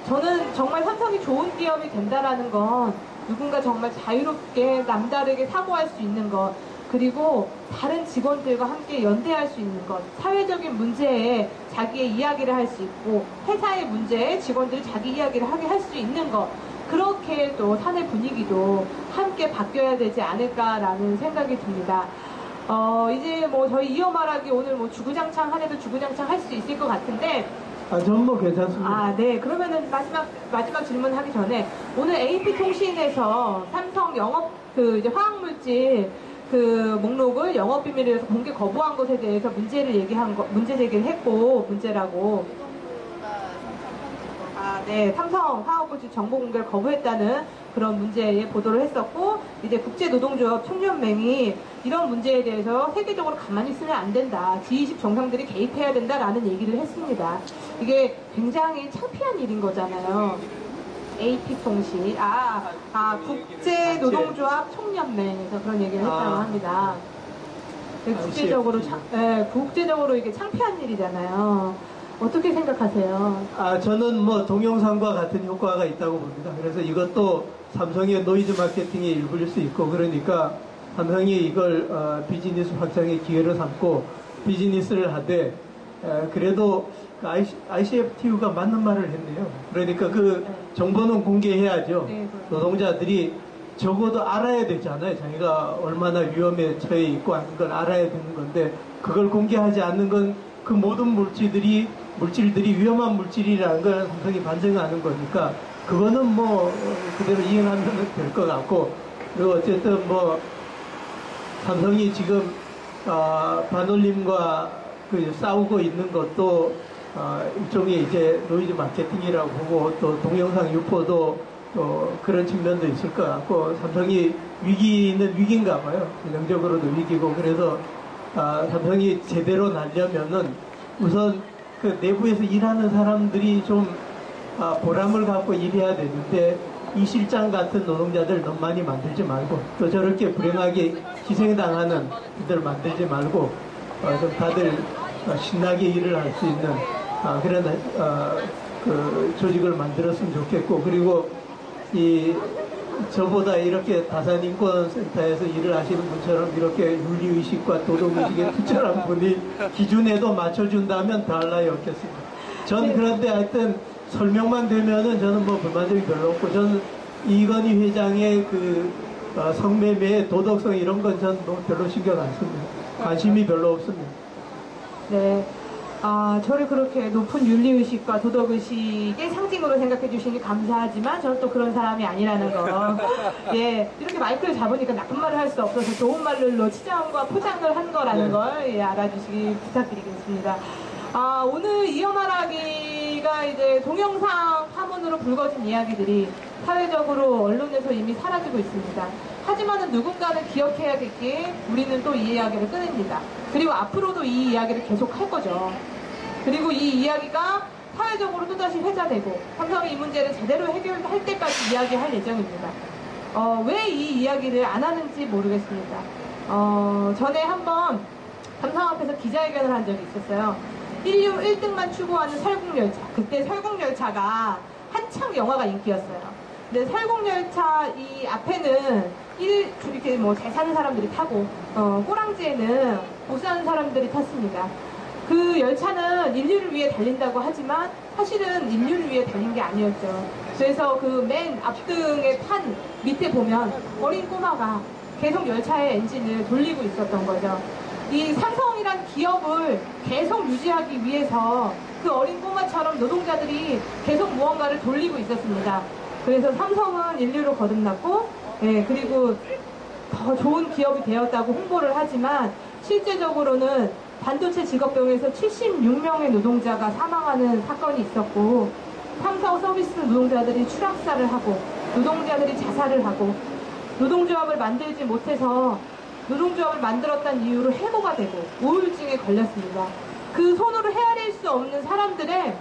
저는 정말 삼성이 좋은 기업이 된다라는 건 누군가 정말 자유롭게 남다르게 사고할 수 있는 것, 그리고 다른 직원들과 함께 연대할 수 있는 것, 사회적인 문제에 자기의 이야기를 할 수 있고 회사의 문제에 직원들이 자기 이야기를 하게 할 수 있는 것, 그렇게 또 사내 분위기도 함께 바뀌어야 되지 않을까라는 생각이 듭니다. 이제 뭐 저희 이어 말하기 오늘 뭐 주구장창 한 해도 주구장창 할 수 있을 것 같은데, 전 뭐 괜찮습니다. 네. 그러면은 마지막 질문 하기 전에, 오늘 AP통신에서 삼성 이제 화학물질 목록을 영업비밀에서 공개 거부한 것에 대해서 문제 제기를 했고, 문제라고. 네. 삼성 화학물질 정보 공개를 거부했다는 그런 문제에 보도를 했었고, 이제 국제노동조합 총연맹이 이런 문제에 대해서 세계적으로 가만히 있으면 안 된다, G20 정상들이 개입해야 된다라는 얘기를 했습니다. 이게 굉장히 창피한 일인 거잖아요. AP통신, 국제노동조합 총연맹에서 그런 얘기를 했다고 합니다. 국제적으로 이게 창피한 일이잖아요. 어떻게 생각하세요? 저는 뭐 동영상과 같은 효과가 있다고 봅니다. 그래서 이것도 삼성의 노이즈 마케팅의 일부일 수 있고, 그러니까 삼성이 이걸 비즈니스 확장의 기회로 삼고 비즈니스를 하되, 그래도 ICFTU가 맞는 말을 했네요. 그러니까 그 정보는 공개해야죠. 네, 노동자들이 적어도 알아야 되잖아요. 자기가 얼마나 위험에 처해 있고 하는 걸 알아야 되는 건데, 그걸 공개하지 않는 건 그 모든 물질들이 위험한 물질이라는 걸 삼성이 반증하는 거니까, 그거는 뭐 그대로 이행하면 될 것 같고, 그리고 어쨌든 뭐 삼성이 지금 반올림과 싸우고 있는 것도 일종의 이제 노이즈 마케팅이라고 보고, 또 동영상 유포도 또 그런 측면도 있을 것 같고, 삼성이 위기는 위기인가 봐요. 전형적으로도 위기고. 그래서 삼성이 제대로 날려면은 우선 그 내부에서 일하는 사람들이 좀 보람을 갖고 일해야 되는데, 이 실장 같은 노동자들 너무 많이 만들지 말고, 또 저렇게 불행하게 희생당하는 분들 만들지 말고, 좀 다들 신나게 일을 할 수 있는 그런 그 조직을 만들었으면 좋겠고, 그리고 저보다 이렇게 다산인권센터에서 일을 하시는 분처럼 이렇게 윤리의식과 도덕의식에 투철한 분이 기준에도 맞춰준다면 더할 나위 없겠습니다. 전 그런데 하여튼 설명만 되면은 저는 뭐 불만점이 별로 없고, 저는 이건희 회장의 그 성매매의 도덕성 이런 건 전 뭐 별로 신경 안 씁니다. 관심이 별로 없습니다. 네. 저를 그렇게 높은 윤리의식과 도덕의식의 상징으로 생각해 주시니 감사하지만, 저는 또 그런 사람이 아니라는 거. 예, 이렇게 마이크를 잡으니까 나쁜 말을 할 수 없어서 좋은 말로 치장과 포장을 한 거라는 걸 알아주시기 부탁드리겠습니다. 오늘 이어말하기가 이제 동영상 파문으로 불거진 이야기들이 사회적으로 언론에서 이미 사라지고 있습니다. 하지만은 누군가는 기억해야겠기에 우리는 또 이 이야기를 꺼냅니다. 그리고 앞으로도 이 이야기를 계속 할 거죠. 그리고 이 이야기가 사회적으로 또다시 회자되고 삼성이 이 문제를 제대로 해결할 때까지 이야기할 예정입니다. 왜 이 이야기를 안 하는지 모르겠습니다. 전에 한번 삼성 앞에서 기자회견을 한 적이 있었어요. 인류 1등만 추구하는 설국열차. 그때 설국열차가 한창 영화가 인기였어요. 근데 설국열차 이 앞에는 이렇게 뭐 잘 사는 사람들이 타고, 꼬랑지에는 못 사는 사람들이 탔습니다. 그 열차는 인류를 위해 달린다고 하지만 사실은 인류를 위해 달린 게 아니었죠. 그래서 그 맨 앞등에 탄 밑에 보면 어린 꼬마가 계속 열차의 엔진을 돌리고 있었던 거죠. 이 삼성이란 기업을 계속 유지하기 위해서 그 어린 꼬마처럼 노동자들이 계속 무언가를 돌리고 있었습니다. 그래서 삼성은 인류로 거듭났고, 그리고 더 좋은 기업이 되었다고 홍보를 하지만, 실제적으로는 반도체 직업병에서 76명의 노동자가 사망하는 사건이 있었고, 삼성 서비스 노동자들이 추락사를 하고, 노동자들이 자살을 하고, 노동조합을 만들지 못해서 노동조합을 만들었다는 이유로 해고가 되고 우울증에 걸렸습니다. 그 손으로 헤아릴 수 없는 사람들의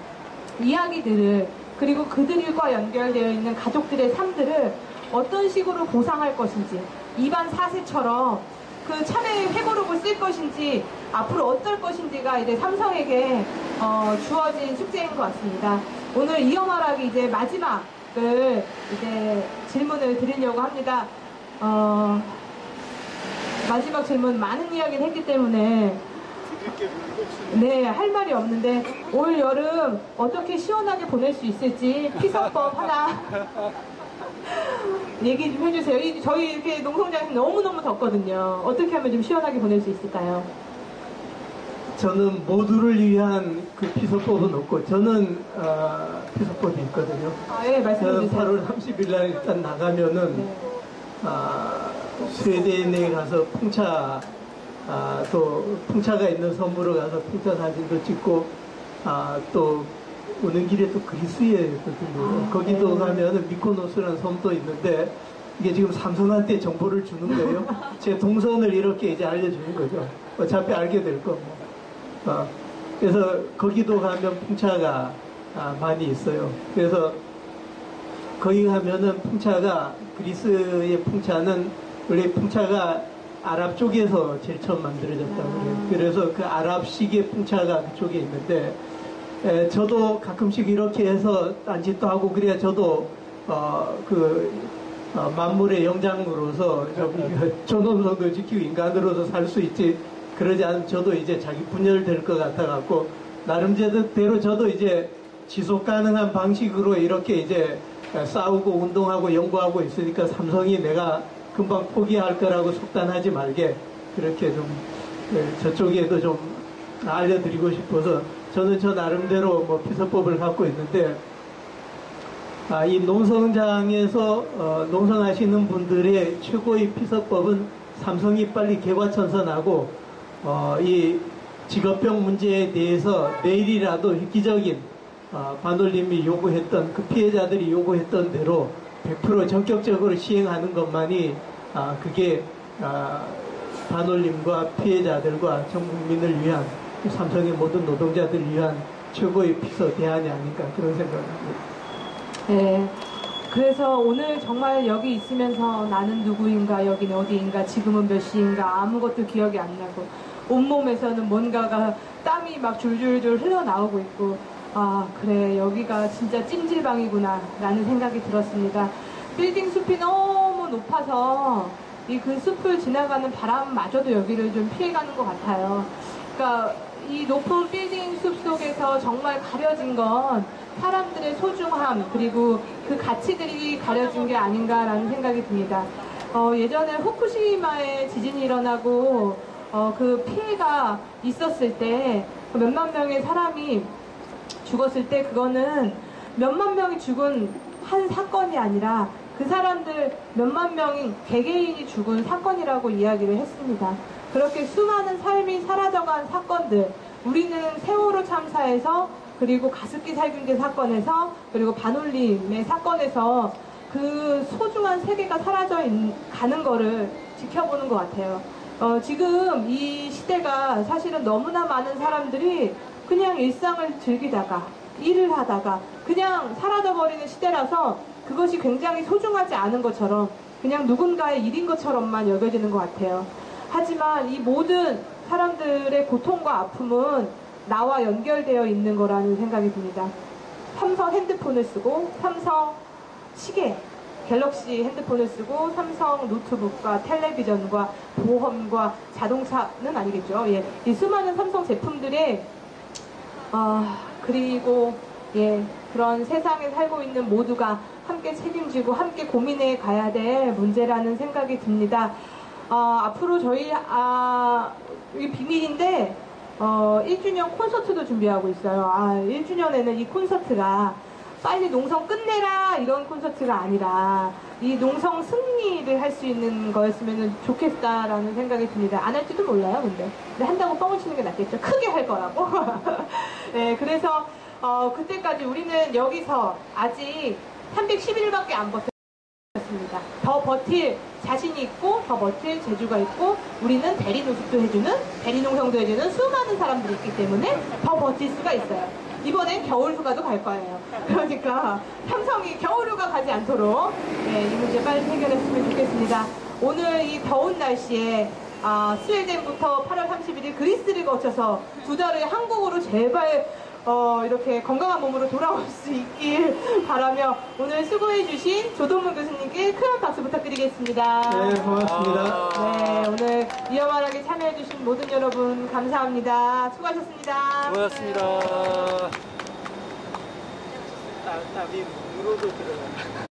이야기들을, 그리고 그들과 연결되어 있는 가족들의 삶들을 어떤 식으로 보상할 것인지, 이반 4세처럼 그 차례의 회고록을 쓸 것인지, 앞으로 어떨 것인지가 이제 삼성에게 주어진 숙제인 것 같습니다. 오늘 이어말하기 이제 마지막을 이제 질문을 드리려고 합니다. 마지막 질문, 많은 이야기를 했기 때문에 할 말이 없는데, 올 여름 어떻게 시원하게 보낼 수 있을지 피서법 하나 얘기 좀 해주세요. 저희 이렇게 농성장에서 너무너무 덥거든요. 어떻게 하면 좀 시원하게 보낼 수 있을까요? 저는 모두를 위한 그 피서법은 없고, 저는 피서법이 있거든요. 예, 말씀해 주세요. 8월 30일 날 일단 나가면은 스웨덴에 가서 또 풍차가 있는 섬으로 가서 풍차 사진도 찍고, 또 오는 길에 또 그리스에 거기도 가면은 미코노스라는 섬도 있는데, 이게 지금 삼성한테 정보를 주는 거예요. 제 동선을 이렇게 이제 알려주는 거죠. 어차피 알게 될 거고. 그래서 거기도 가면 풍차가 많이 있어요. 그래서 거기 가면은 풍차가 그리스의 풍차는 원래 풍차가 아랍 쪽에서 제일 처음 만들어졌다고 그래요. 그래서 그 아랍식의 풍차가 그쪽에 있는데 저도 가끔씩 이렇게 해서 딴짓도 하고 그래야 저도 만물의 영장으로서 존엄성도 지키고 인간으로서 살 수 있지. 그러지 않으면 저도 이제 자기 분열될 것 같아갖고 나름대로 저도 이제 지속 가능한 방식으로 이렇게 이제 싸우고 운동하고 연구하고 있으니까 삼성이 내가 금방 포기할 거라고 속단하지 말게 그렇게 좀 저쪽에도 좀 알려드리고 싶어서 저는 저 나름대로 뭐 피서법을 갖고 있는데 이 농성장에서 농성하시는 분들의 최고의 피서법은 삼성이 빨리 개과천선하고 이 직업병 문제에 대해서 내일이라도 획기적인 반올림이 요구했던 그 피해자들이 요구했던 대로 100% 전격적으로 시행하는 것만이 그게 반올림과 피해자들과 전 국민을 위한 삼성의 모든 노동자들을 위한 최고의 피서 대안이 아닌가 그런 생각을 합니다. 네. 그래서 오늘 정말 여기 있으면서 나는 누구인가, 여기는 어디인가, 지금은 몇 시인가 아무것도 기억이 안 나고 온몸에서는 뭔가가 땀이 막 줄줄줄 흘러나오고 있고 그래 여기가 진짜 찜질방이구나 라는 생각이 들었습니다. 빌딩 숲이 너무 높아서 그 숲을 지나가는 바람마저도 여기를 좀 피해가는 것 같아요. 그러니까 이 높은 빌딩 숲 속에서 정말 가려진 건 사람들의 소중함 그리고 그 가치들이 가려진 게 아닌가라는 생각이 듭니다. 예전에 후쿠시마에 지진이 일어나고 그 피해가 있었을 때 몇만 명의 사람이 죽었을 때 그거는 몇만 명이 죽은 한 사건이 아니라 그 사람들 몇만 명이 개개인이 죽은 사건이라고 이야기를 했습니다. 그렇게 수많은 삶이 사라져간 사건들, 우리는 세월호 참사에서 그리고 가습기 살균제 사건에서 그리고 반올림의 사건에서 그 소중한 세계가 사라져 가는 거를 지켜보는 것 같아요. 지금 이 시대가 사실은 너무나 많은 사람들이 그냥 일상을 즐기다가 일을 하다가 그냥 사라져버리는 시대라서 그것이 굉장히 소중하지 않은 것처럼 그냥 누군가의 일인 것처럼만 여겨지는 것 같아요. 하지만 이 모든 사람들의 고통과 아픔은 나와 연결되어 있는 거라는 생각이 듭니다. 삼성 핸드폰을 쓰고 삼성 시계, 갤럭시 핸드폰을 쓰고 삼성 노트북과 텔레비전과 보험과 자동차는 아니겠죠. 이 수많은 삼성 제품들의 그리고 그런 세상에 살고 있는 모두가 함께 책임지고 함께 고민해 가야 될 문제라는 생각이 듭니다. 앞으로 저희 이게 비밀인데 1주년 콘서트도 준비하고 있어요. 1주년에는 이 콘서트가 빨리 농성 끝내라 이런 콘서트가 아니라 이 농성 승리를 할 수 있는 거였으면 좋겠다라는 생각이 듭니다. 안 할지도 몰라요, 근데 한다고 뻥을 치는 게 낫겠죠. 크게 할 거라고. 네, 그래서 그때까지 우리는 여기서 아직 311일밖에 안 버텼습니다. 더 버틸 자신이 있고 더 버틸 재주가 있고 우리는 대리노숙도 해주는 대리농성도 해주는 수많은 사람들이 있기 때문에 더 버틸 수가 있어요. 이번엔 겨울휴가도 갈 거예요. 그러니까 삼성이 겨울휴가 가지 않도록 이 문제 빨리 해결했으면 좋겠습니다. 오늘 이 더운 날씨에 스웨덴부터 8월 31일 그리스를 거쳐서 2달에 한국으로 제발 이렇게 건강한 몸으로 돌아올 수 있길 바라며 오늘 수고해주신 조동문 교수님께 큰 박수 부탁드리겠습니다. 네, 고맙습니다. 네, 오늘 위험하게 참여해주신 모든 여러분 감사합니다. 수고하셨습니다. 고맙습니다. 땀이 물어도 들어가.